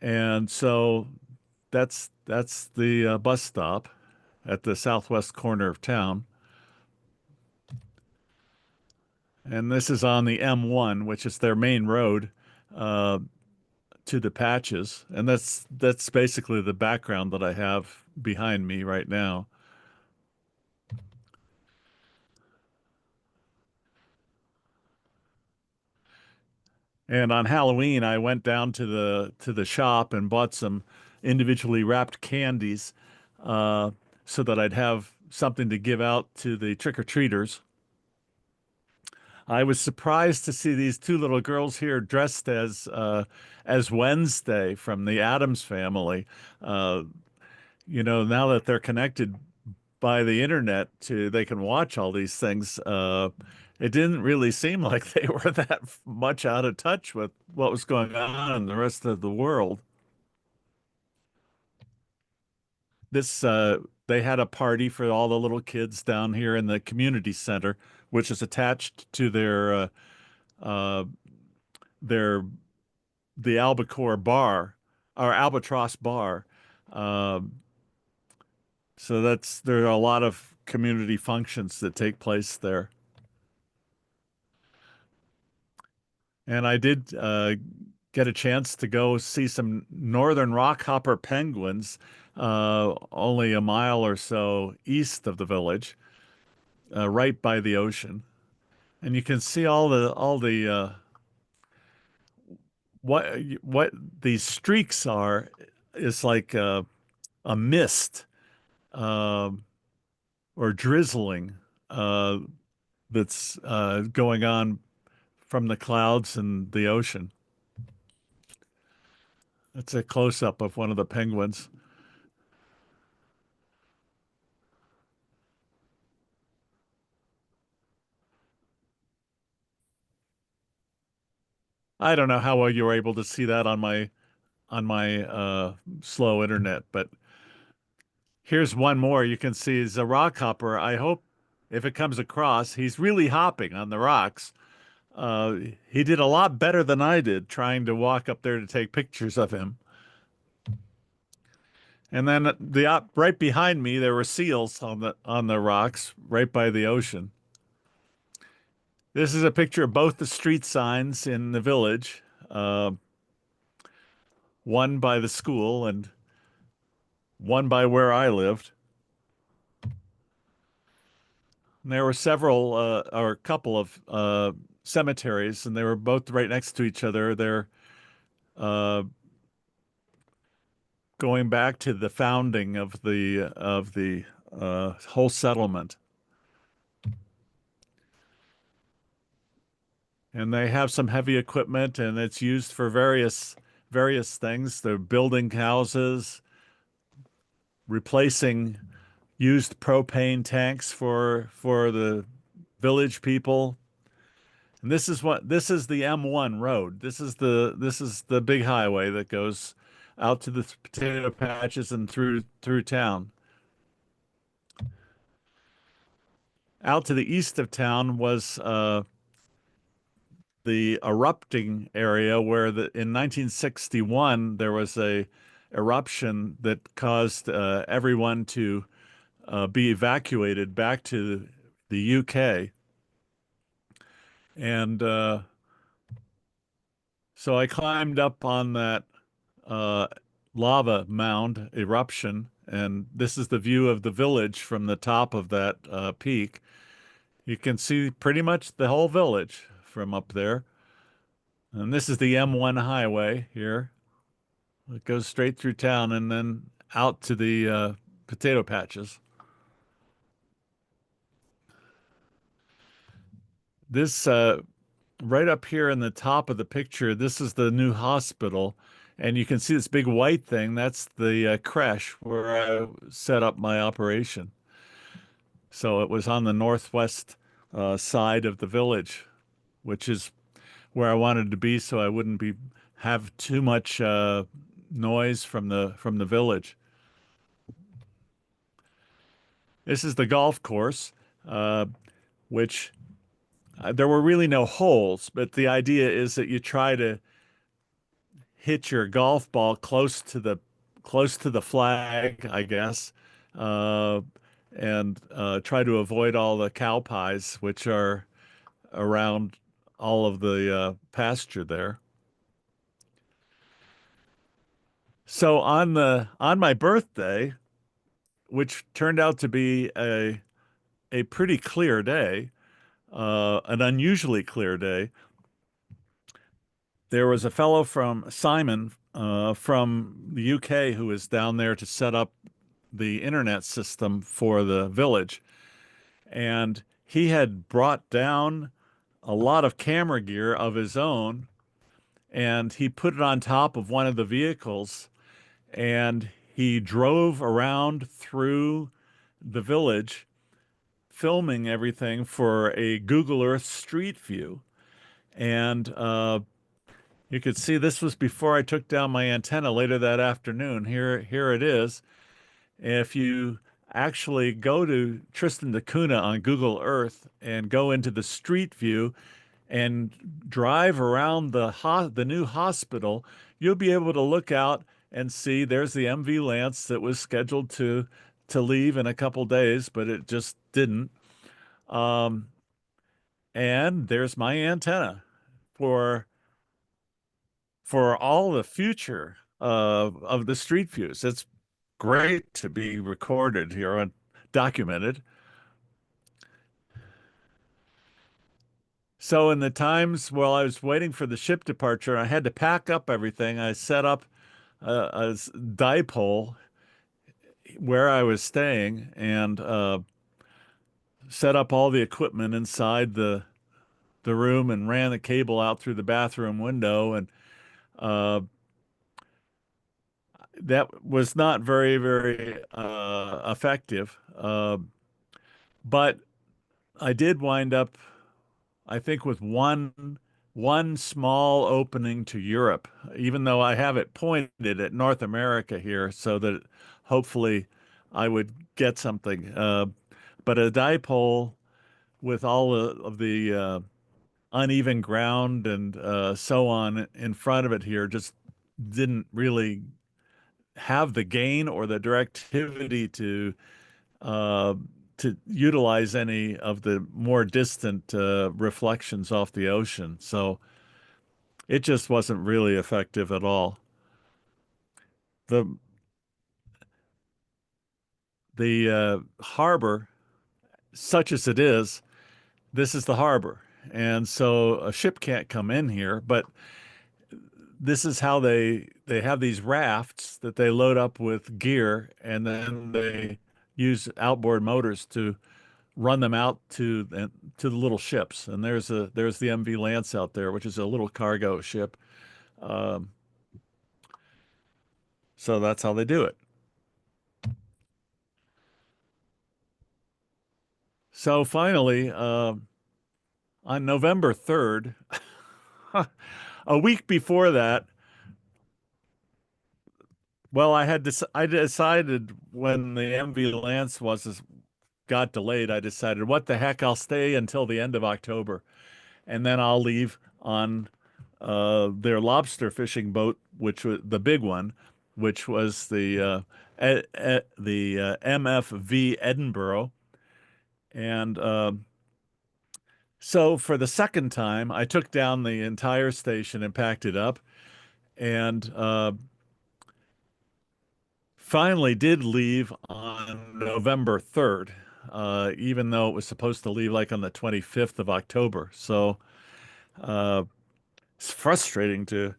and so that's the bus stop at the southwest corner of town. And this is on the M1, which is their main road uh, to the patches, and that's basically the background that I have behind me right now. And on Halloween, I went down to the shop and bought some individually wrapped candies, uh, so that I'd have something to give out to the trick-or-treaters. I was surprised to see these two little girls here dressed as Wednesday from the Addams Family. Uh, now that they're connected by the internet to they can watch all these things. It didn't really seem like they were that much out of touch with what was going on in the rest of the world. This They had a party for all the little kids down here in the community center, which is attached to uh, their the Albacore bar or Albatross bar. Um, so there are a lot of community functions that take place there. And I did get a chance to go see some northern rockhopper penguins, only a mile or so east of the village, right by the ocean. And you can see all the what these streaks are is like a mist, um, or drizzling, uh, that's going on from the clouds and the ocean. That's a close up of one of the penguins. I don't know how well you were able to see that on my slow internet, but here's one more. You can see is a rock hopper. I hope if it comes across, he's really hopping on the rocks. Uh, he did a lot better than I did trying to walk up there to take pictures of him. And then right behind me, there were seals on the rocks right by the ocean. This is a picture of both the street signs in the village, uh, one by the school and one by where I lived. And there were several, or a couple of cemeteries, and they were both right next to each other. They're uh, going back to the founding of the whole settlement. And they have some heavy equipment, and it's used for various things. They're building houses, replacing used propane tanks for the village people. And this is the M1 road. This is the big highway that goes out to the potato patches and through town. Out to the east of town was the erupting area where in 1961 there was a eruption that caused everyone to be evacuated back to the UK. And so I climbed up on that uh, lava mound eruption, and this is the view of the village from the top of that peak. You can see pretty much the whole village from up there. And this is the M1 highway here. It goes straight through town and then out to the potato patches. This right up here in the top of the picture, this is the new hospital. And you can see this big white thing. That's the creche where I set up my operation. So it was on the northwest side of the village, which is where I wanted to be, so I wouldn't have too much noise from the village. This is the golf course, uh, which there were really no holes, but the idea is that you try to hit your golf ball close to the flag, I guess, uh, and try to avoid all the cow pies, which are around all of the pasture there. So on my birthday, which turned out to be a pretty clear day, an unusually clear day, there was a fellow from Simon from the UK who was down there to set up the internet system for the village. And he had brought down a lot of camera gear of his own, and he put it on top of one of the vehicles, and he drove around through the village filming everything for a Google Earth Street View. And you could see this was before I took down my antenna later that afternoon. Here it is. If you actually go to Tristan da Cunha on Google Earth and go into the street view and drive around the new hospital, you'll be able to look out and see there's the MV Lance that was scheduled to leave in a couple days, but it just didn't. Um, and there's my antenna for all the future of the street views. It's great to be recorded here and documented. So in the times while I was waiting for the ship departure, I had to pack up everything. I set up a dipole where I was staying and set up all the equipment inside the room and ran the cable out through the bathroom window. And uh, that was not very, very effective. But I did wind up, I think, with one small opening to Europe, even though I have it pointed at North America here, so that hopefully I would get something. But a dipole with all of the uneven ground and so on in front of it here just didn't really have the gain or the directivity uh, to utilize any of the more distant reflections off the ocean. So it just wasn't really effective at all. The harbor, such as it is, this is the harbor. And so a ship can't come in here, but this is how they have these rafts that they load up with gear, and then they use outboard motors to run them out to the little ships. And there's the MV Lance out there, which is a little cargo ship. Um, so that's how they do it. So finally, on November 3rd, a week before that, well, I decided when the MV Lance got delayed, I decided, what the heck, I'll stay until the end of October, and then I'll leave on their lobster fishing boat, which was the big one, which was the MFV Edinburgh. And so for the second time, I took down the entire station and packed it up, and finally did leave on November 3rd, even though it was supposed to leave like on the 25th of October. So it's frustrating to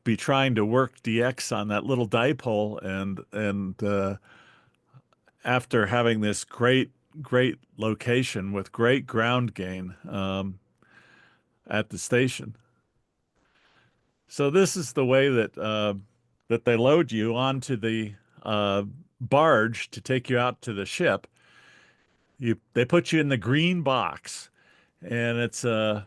be trying to work DX on that little dipole, and after having this great location with great ground gain at the station. So this is the way that they load you onto the barge to take you out to the ship. They put you in the green box, and and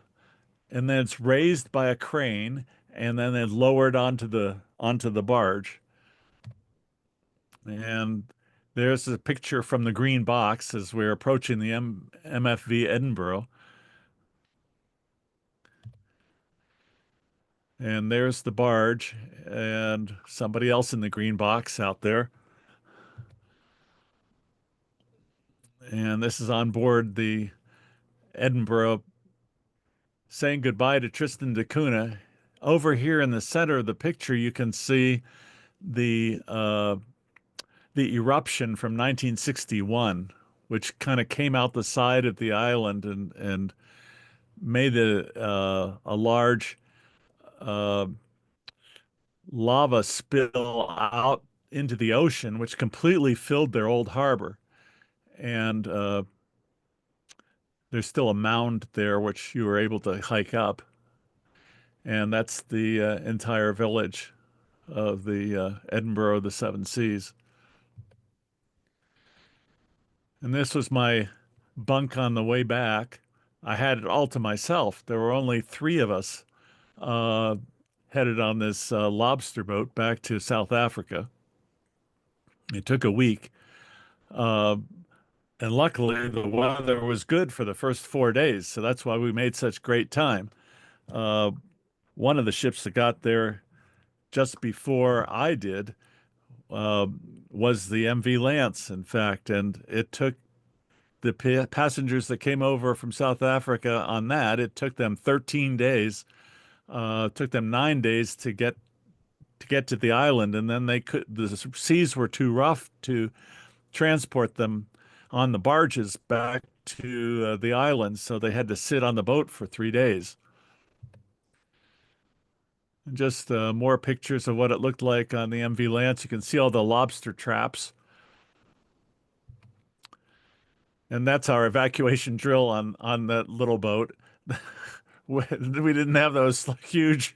then it's raised by a crane, and then it's lowered onto the barge. And there's a picture from the green box as we're approaching the MFV Edinburgh. And there's the barge and somebody else in the green box out there. And this is on board the Edinburgh, saying goodbye to Tristan da Cunha. Over here in the center of the picture, you can see the eruption from 1961, which kind of came out the side of the island and made a large uh, lava spill out into the ocean, which completely filled their old harbor. And there's still a mound there, which you were able to hike up. And that's the entire village of the Edinburgh of the Seven Seas. And this was my bunk on the way back. I had it all to myself. There were only three of us uh, headed on this lobster boat back to South Africa. It took a week. Uh, and luckily, the weather was good for the first 4 days. So that's why we made such great time. Uh, one of the ships that got there just before I did uh, was the MV Lance, in fact. And it took the passengers that came over from South Africa on that, it took them 13 days. Took them 9 days to get to the island, and then the seas were too rough to transport them on the barges back to the island, so they had to sit on the boat for 3 days. And just more pictures of what it looked like on the MV Lance. You can see all the lobster traps. And that's our evacuation drill on that little boat. We didn't have those huge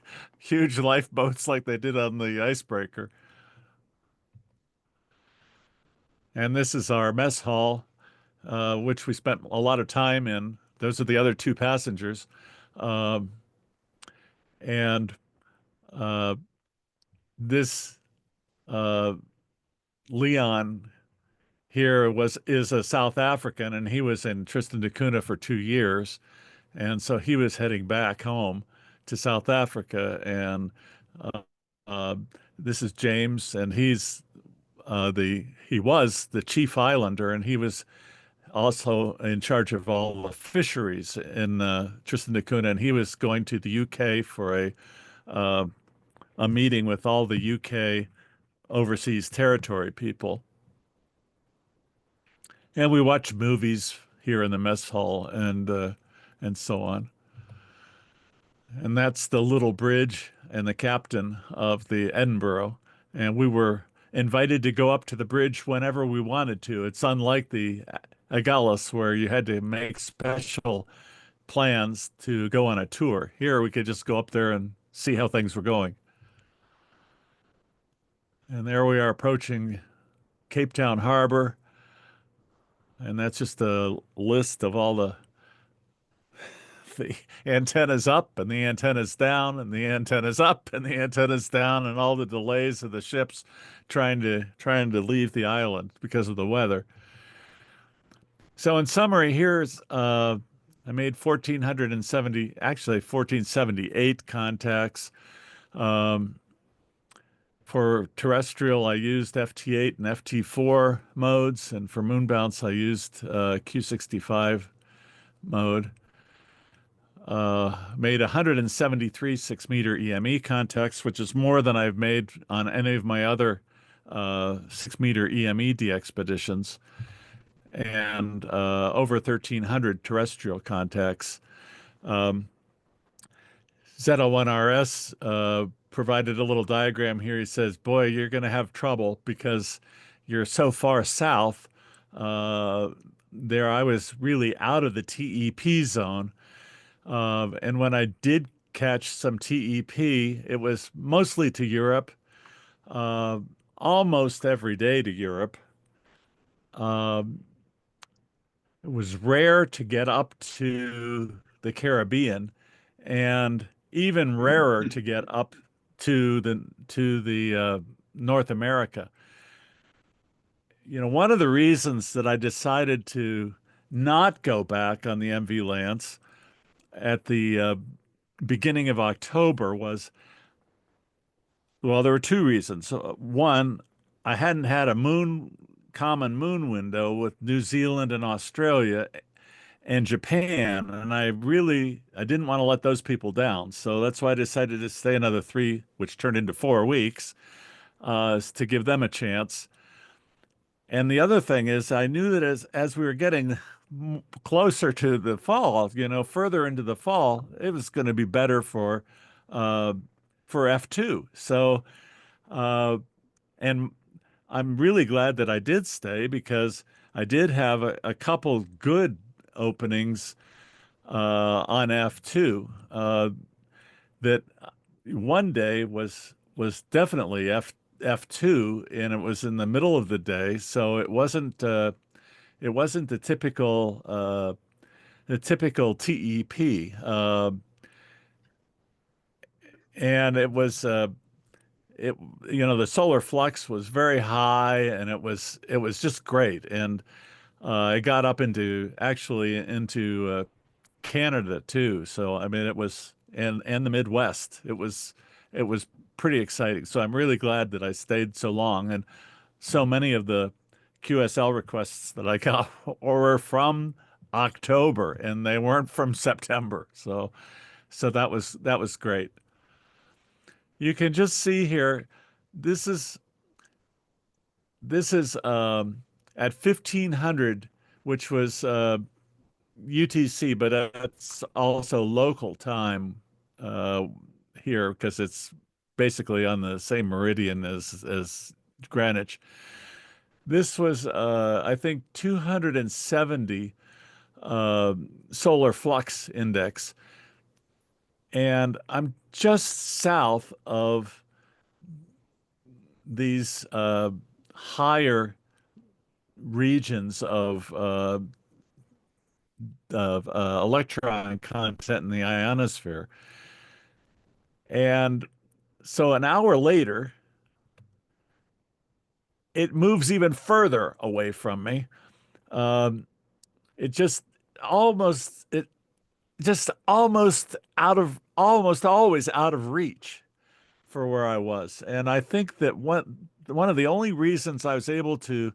lifeboats like they did on the icebreaker. And this is our mess hall, which we spent a lot of time in. Those are the other two passengers. Um, and uh, this uh, Leon here is a South African, and he was in Tristan da Cunha for 2 years. And so he was heading back home to South Africa. And uh, uh, this is James, and he was the chief islander, and he was also in charge of all the fisheries in Tristan da Cunha, and he was going to the UK for uh, a meeting with all the UK overseas territory people. And we watched movies here in the mess hall and so on. And that's the little bridge and the captain of the Edinburgh. And we were invited to go up to the bridge whenever we wanted to. It's unlike the Agulhas, where you had to make special plans to go on a tour. Here we could just go up there and see how things were going. And there we are approaching Cape Town Harbor. And that's just a list of all the antennas up and the antennas down and the antennas up and the antennas down, and all the delays of the ships trying to leave the island because of the weather. So in summary, here's I made 1478 contacts. For terrestrial, I used FT8 and FT4 modes, and for moon bounce, I used Q65 mode. Made 173 6-meter EME contacts, which is more than I've made on any of my other 6-meter EME expeditions, and over 1,300 terrestrial contacts. Z01RS provided a little diagram here. He says, boy, you're going to have trouble because you're so far south. There, I was really out of the TEP zone. And when I did catch some TEP, it was mostly to Europe, almost every day to Europe. It was rare to get up to the Caribbean, and even rarer to get up to the North America. You know, one of the reasons that I decided to not go back on the MV Lance at the beginning of October was, well, there were two reasons. One, I hadn't had a common moon window with New Zealand and Australia and Japan, and I didn't want to let those people down. So that's why I decided to stay another 3, which turned into 4 weeks, to give them a chance. And the other thing is, I knew that as we were getting closer to the fall, further into the fall, it was going to be better for for F2. So, uh, and I'm really glad that I did stay because I did have a couple good openings on F2 that one day was definitely F2 and it was in the middle of the day, so it wasn't the typical TEP, and it the solar flux was very high and it was just great, and it got up into actually into Canada too. So I mean, it was and the Midwest. It was pretty exciting. So I'm really glad that I stayed so long. And so many of the QSL requests that I got were from October, and they weren't from September. So that was great. You can just see here. This is this is at 1500, which was UTC, but it's also local time uh, here because it's basically on the same meridian as Greenwich. This was, I think, 270 uh, solar flux index, and I'm just south of these higher regions of electron content in the ionosphere. And so an hour later, it moves even further away from me. Um, it just it just almost always out of reach for where I was. And I think that one of the only reasons I was able to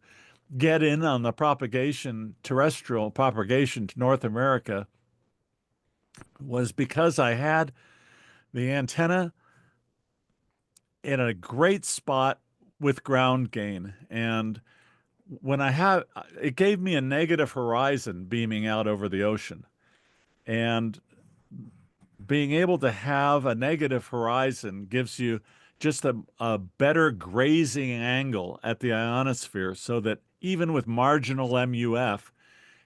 get in on the terrestrial propagation to North America was because I had the antenna in a great spot with ground gain. And when I had it gave me a negative horizon beaming out over the ocean. And being able to have a negative horizon gives you just a better grazing angle at the ionosphere so that even with marginal MUF,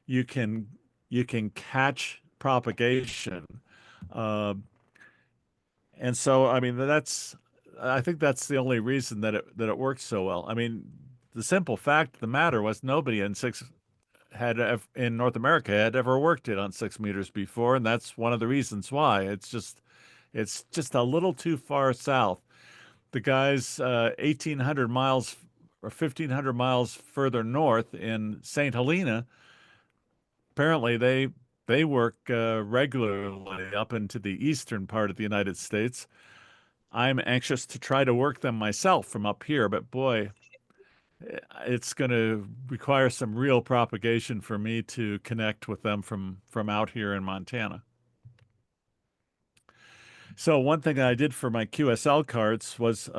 you can you can catch propagation. Uh, and so, I mean, I think that's the only reason that it works so well. I mean, the simple fact of the matter was nobody in North America had ever worked it on 6 meters before, and that's one of the reasons why. It's just a little too far south. The guys 1,800 miles or 1,500 miles further north in St. Helena, apparently they work regularly up into the eastern part of the United States. I'm anxious to try to work them myself from up here, but boy, it's going to require some real propagation for me to connect with them from out here in Montana. So one thing I did for my QSL cards was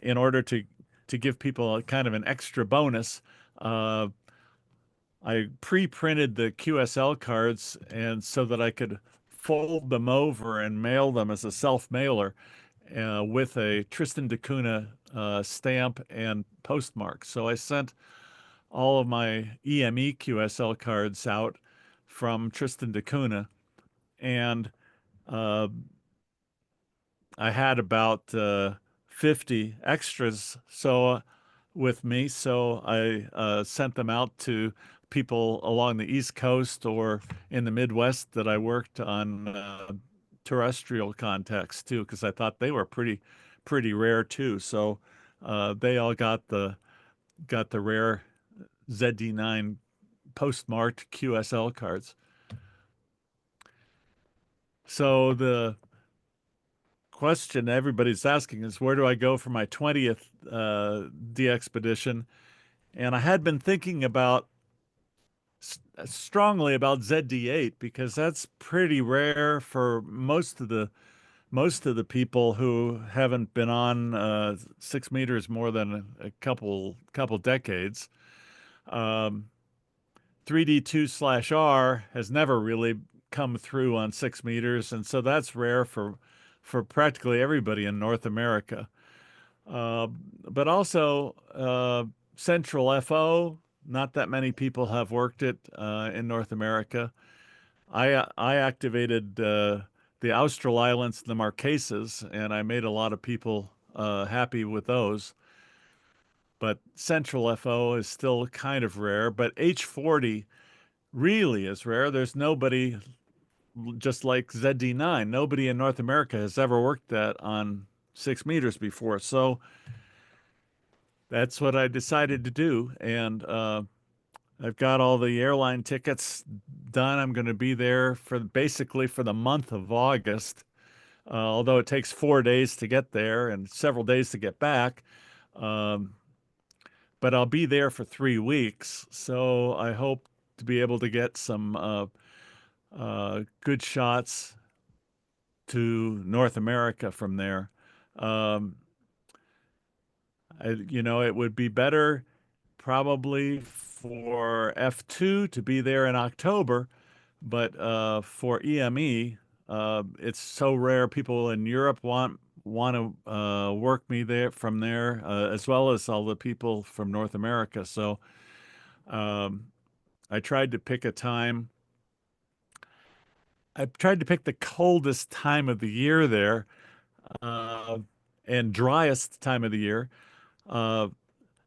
in order to give people a kind of an extra bonus, uh, I pre-printed the QSL cards and so that I could fold them over and mail them as a self-mailer with a Tristan da Cunha stamp and postmark. So I sent all of my EME QSL cards out from Tristan da Cunha, and uh, I had about 50 extras with me, so I sent them out to people along the East Coast or in the Midwest that I worked on terrestrial contacts too, because I thought they were pretty rare too. So they all got the rare ZD9 postmarked QSL cards. So the question everybody's asking is where do I go for my 20th DXpedition? And I had been thinking strongly about ZD8 because that's pretty rare for most of the people who haven't been on 6 meters more than a couple decades. 3D2/R has never really come through on 6 meters, and so that's rare for for practically everybody in North America. But also Central FO, not that many people have worked it in North America. I activated the Austral Islands, the Marquesas, and I made a lot of people happy with those. But Central FO is still kind of rare, but H40 really is rare. There's nobody, just like ZD9, nobody in North America has ever worked that on 6 meters before. So that's what I decided to do. And I've got all the airline tickets done. I'm going to be there for basically for the month of August, although it takes 4 days to get there and several days to get back. Um, but I'll be there for 3 weeks. So I hope to be able to get some good shots to North America from there. Um, it would be better probably for F2 to be there in October, but for EME, it's so rare. People in Europe want to work me there from there, as well as all the people from North America. So um, I tried to pick a time. I tried to pick the coldest time of the year there, uh, and driest time of the year. Uh,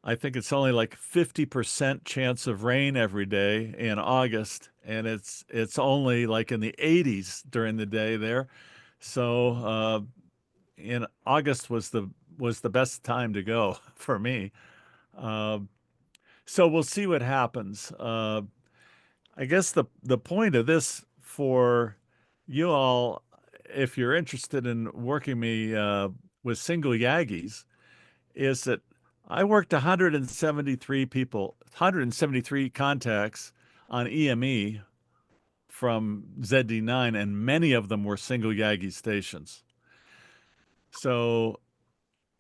I think it's only like 50% chance of rain every day in August, and it's only like in the 80s during the day there. So in August was the best time to go for me. Uh, so we'll see what happens. I guess the point of this for you all, if you're interested in working me with single Yagis, is that I worked 173 people, 173 contacts on EME from ZD9, and many of them were single Yagi stations. So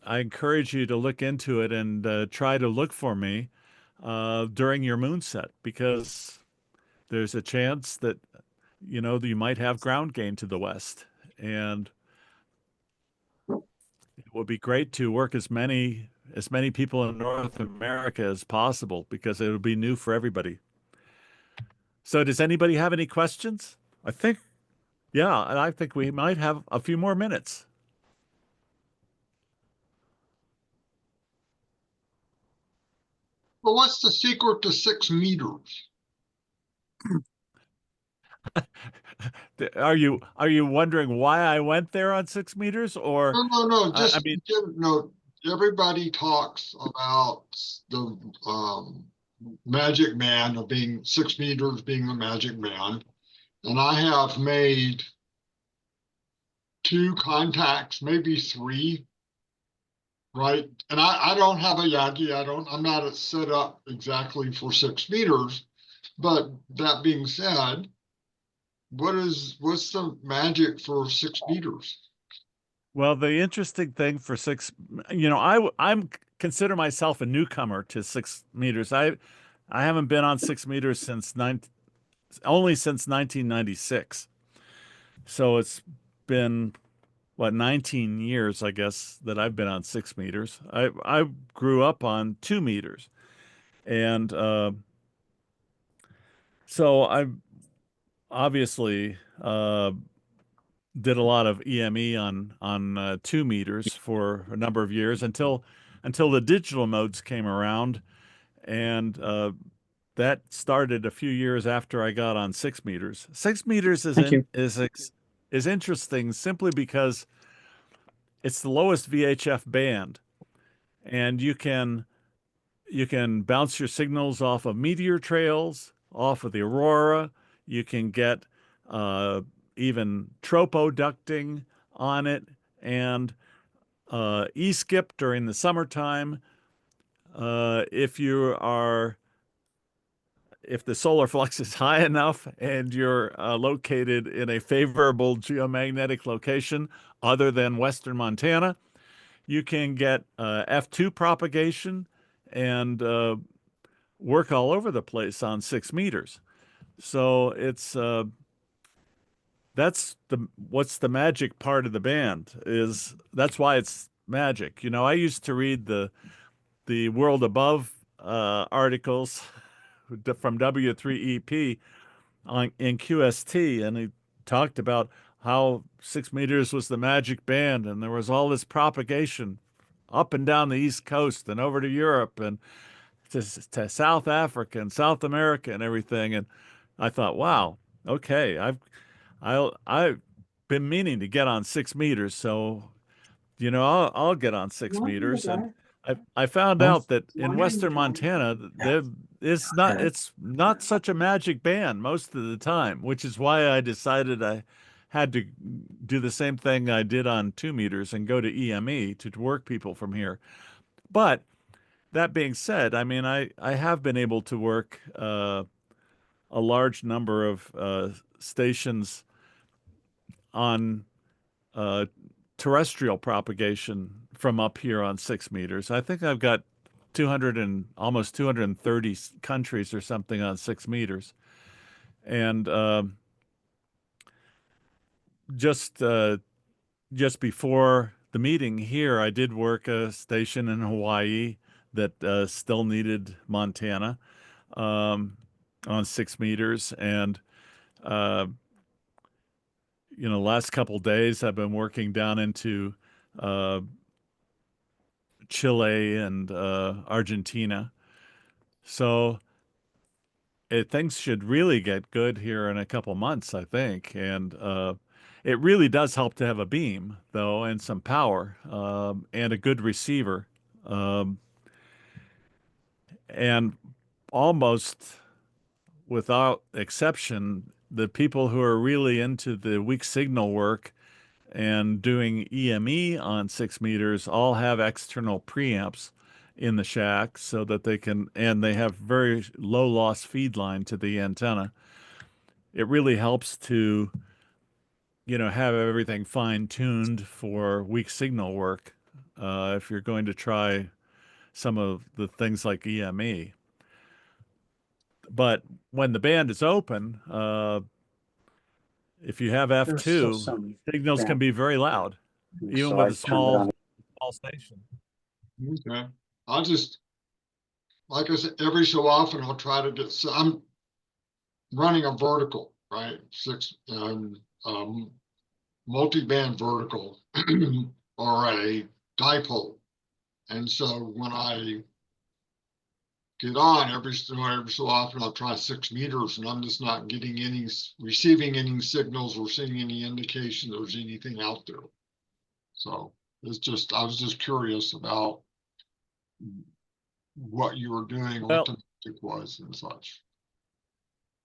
I encourage you to look into it and try to look for me during your moonset, because there's a chance that you might have ground gain to the west, and it would be great to work as many people in North America as possible, because it would be new for everybody. So does anybody have any questions? I think, yeah, and I think we might have a few more minutes. Well, what's the secret to 6 meters? Are you wondering why I went there on 6 meters, or No. I Just mean, no. Everybody talks about the magic man of being 6 meters, being the magic man, and I have made 2 contacts, maybe 3, right? And I don't have a Yagi. I'm not set up exactly for 6 meters. But that being said, what's the magic for 6 meters? well, the interesting thing for six, I'm consider myself a newcomer to 6 meters. I haven't been on 6 meters only since 1996. So it's been what, 19 years, I guess, that I've been on 6 meters. I grew up on 2 meters, and so I obviously did a lot of EME on 2 meters for a number of years until the digital modes came around, and that started a few years after I got on 6 meters. 6 meters Thank you. is interesting simply because it's the lowest VHF band, and you can bounce your signals off of meteor trails, off of the aurora. You can get even tropoducting on it, and e-skip during the summertime. If the solar flux is high enough and you're located in a favorable geomagnetic location other than Western Montana, you can get F2 propagation and work all over the place on 6 meters. So what's the magic part of the band is that's why it's magic. You know, I used to read the World Above articles from W3EP in QST, and he talked about how 6 meters was the magic band, and there was all this propagation up and down the East Coast and over to Europe and to South Africa and South America and everything. And I thought, wow, okay, I've been meaning to get on 6 meters, so I'll get on 6 meters. And I found out that in Western Montana, it's not such a magic band most of the time, which is why I decided I had to do the same thing I did on 2 meters and go to EME to work people from here. But that being said, I mean, I have been able to work a large number of stations on terrestrial propagation from up here on 6 meters. I think I've got 200 and almost 230 countries or something on 6 meters. And just before the meeting here, I did work a station in Hawaii that still needed Montana on 6 meters. And last couple days I've been working down into Chile and Argentina. So things should really get good here in a couple months, I think. And it really does help to have a beam, though, and some power and a good receiver. And almost without exception, the people who are really into the weak signal work and doing EME on 6 meters all have external preamps in the shack so that and they have very low loss feed line to the antenna. It really helps to, have everything fine tuned for weak signal work if you're going to try some of the things like EME. But when the band is open, if you have F2, signals can be very loud, even with a small station. Okay. I'll just, like I said, every so often I'll try to get, so I'm running a vertical, right? Multi-band vertical or a dipole. And so when I get on every so often, I'll try 6 meters and I'm just not getting receiving any signals or seeing any indication there's anything out there. So I was just curious about what you were doing, what the music was and such.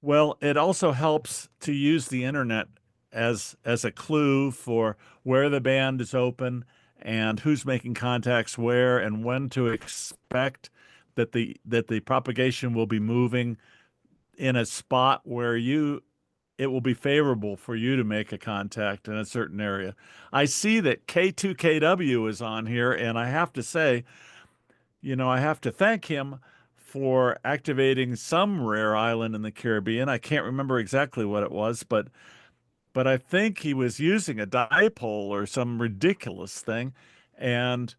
Well, it also helps to use the internet as a clue for where the band is open and who's making contacts where and when to expect that the propagation will be moving in a spot where it will be favorable for you to make a contact in a certain area. I see that K2KW is on here, and I have to say, I have to thank him for activating some rare island in the Caribbean. I can't remember exactly what it was, but I think he was using a dipole or some ridiculous thing, and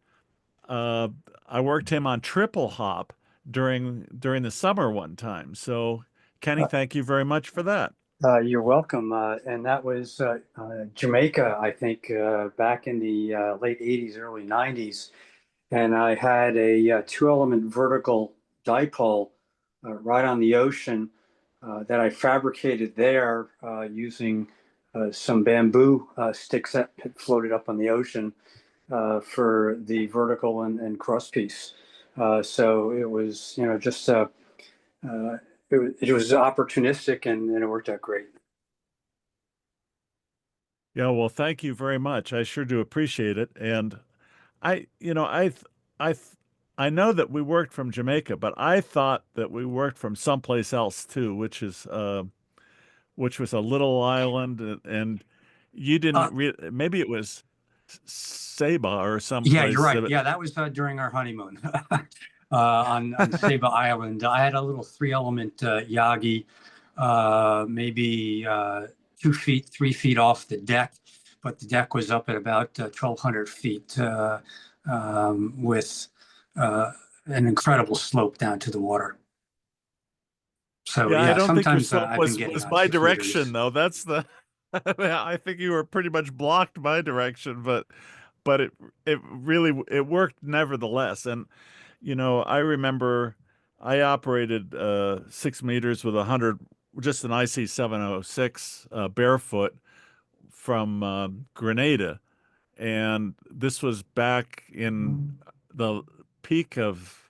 I worked him on triple hop during the summer one time. So, Kenny, thank you very much for that. You're welcome. And that was Jamaica, I think, back in the late 80s, early 90s. And I had a 2-element vertical dipole right on the ocean that I fabricated there using some bamboo sticks that floated up on the ocean for the vertical and cross piece. So it was, just it was opportunistic and it worked out great. Yeah, well, thank you very much. I sure do appreciate it. And I know that we worked from Jamaica, but I thought that we worked from someplace else too, which was a little island, and you didn't maybe it was Saba or someplace. Yeah, you're right. Yeah, that was during our honeymoon on Saba Island. I had a little 3-element Yagi, maybe 2 feet, 3 feet off the deck, but the deck was up at about 1,200 feet with an incredible slope down to the water. So Yeah, I yeah, don't think your sometimes slope I've been was getting on my 6 meters. direction though. That's the I think you were pretty much blocked my direction, but it really it worked nevertheless. And you know, I remember I operated 6 meters with 100, just an IC 706 barefoot from Grenada, and this was back in the peak of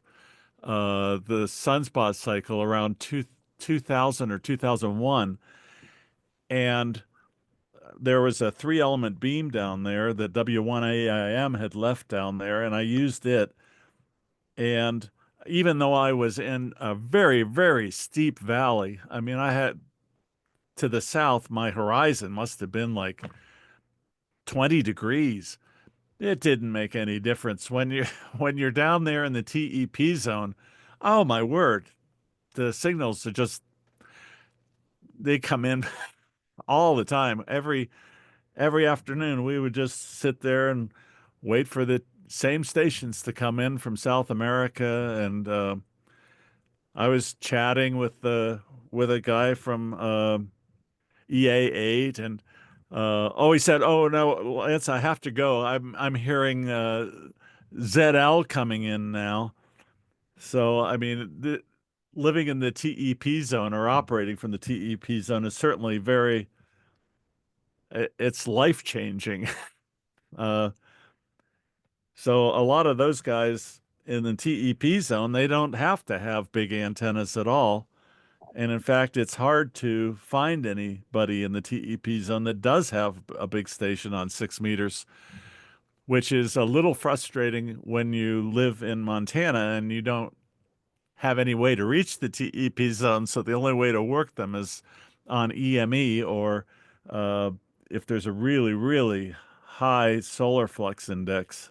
the sunspot cycle around 2000 or 2001, and there was a 3-element beam down there that W1AIM had left down there, and I used it. And even though I was in a very, very steep valley, I mean, I had to the south, my horizon must have been like 20 degrees. It didn't make any difference when you when you're down there in the TEP zone. Oh my word, the signals are just they come in all the time. Every afternoon we would just sit there and wait for the same stations to come in from South America, and I was chatting with a guy from EA8, and oh, he said, "Oh no, Lance, I have to go. I'm hearing ZL coming in now." So I mean, living in the TEP zone or operating from the TEP zone is certainly it's life changing. Uh, so a lot of those guys in the TEP zone, they don't have to have big antennas at all. And in fact, it's hard to find anybody in the TEP zone that does have a big station on 6 meters, which is a little frustrating when you live in Montana and you don't have any way to reach the TEP zone. So the only way to work them is on EME, or uh, if there's a really, really high solar flux index.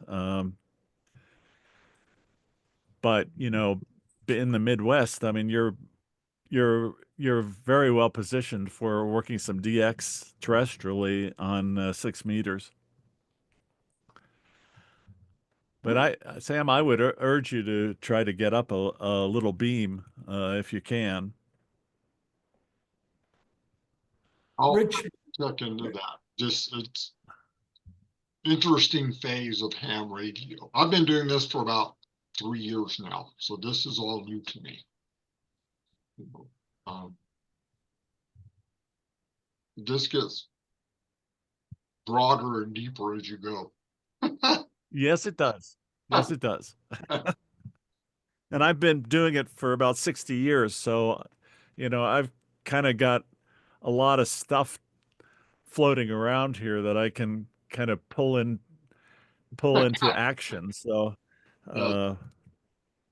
But you know, in the Midwest, I mean, you're very well positioned for working some DX terrestrially on 6 meters. But Sam, I would urge you to try to get up a little beam if you can. I'll Rich, check into that. Just it's interesting phase of ham radio. I've been doing this for about 3 years now, so this is all new to me. Um, this gets broader and deeper as you go. Yes, it does. Yes, it does. And I've been doing it for about 60 years, so you know, I've kind of got a lot of stuff floating around here that I can kind of pull into action. So Yeah.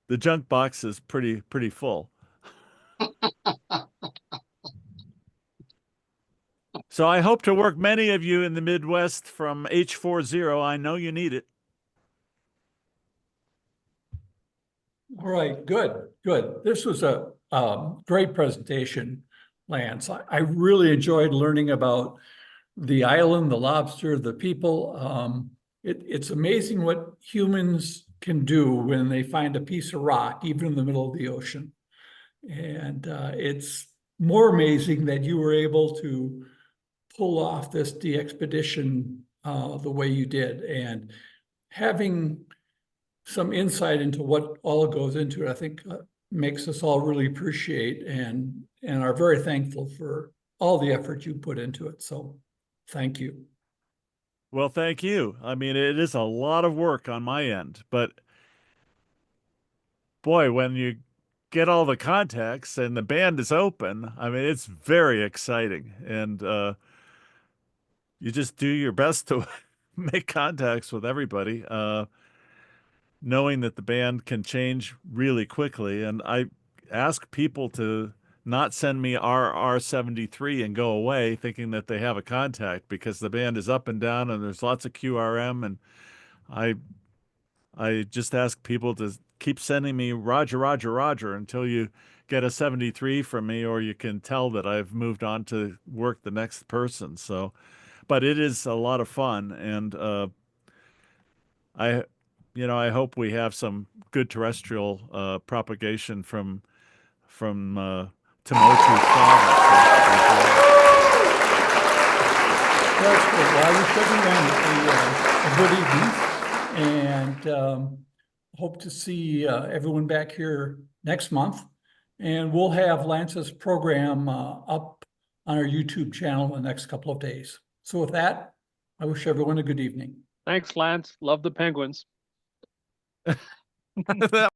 the junk box is pretty full. So I hope to work many of you in the Midwest from H40. I know you need it. all right, good, good. This was a great presentation, Lance. I really enjoyed learning about the island, the lobster, the people. It's amazing what humans can do when they find a piece of rock, even in the middle of the ocean. And it's more amazing that you were able to pull off this de-expedition the way you did. And having some insight into what all goes into it, I think makes us all really appreciate and are very thankful for all the effort you put into it. So thank you. Well, thank you. I mean, it is a lot of work on my end, but boy, when you get all the contacts and the band is open, I mean, it's very exciting. And you just do your best to make contacts with everybody, knowing that the band can change really quickly. And I ask people to not send me RR73 and go away thinking that they have a contact, because the band is up and down and there's lots of QRM. And I just ask people to keep sending me Roger, Roger, Roger until you get a 73 from me, or you can tell that I've moved on to work the next person. So, but it is a lot of fun, and I hope we have some good terrestrial propagation from Timothy's father. That's good. Well, I wish everyone a good evening, and hope to see everyone back here next month. And we'll have Lance's program up on our YouTube channel in the next couple of days. So with that, I wish everyone a good evening. Thanks, Lance. Love the Penguins. That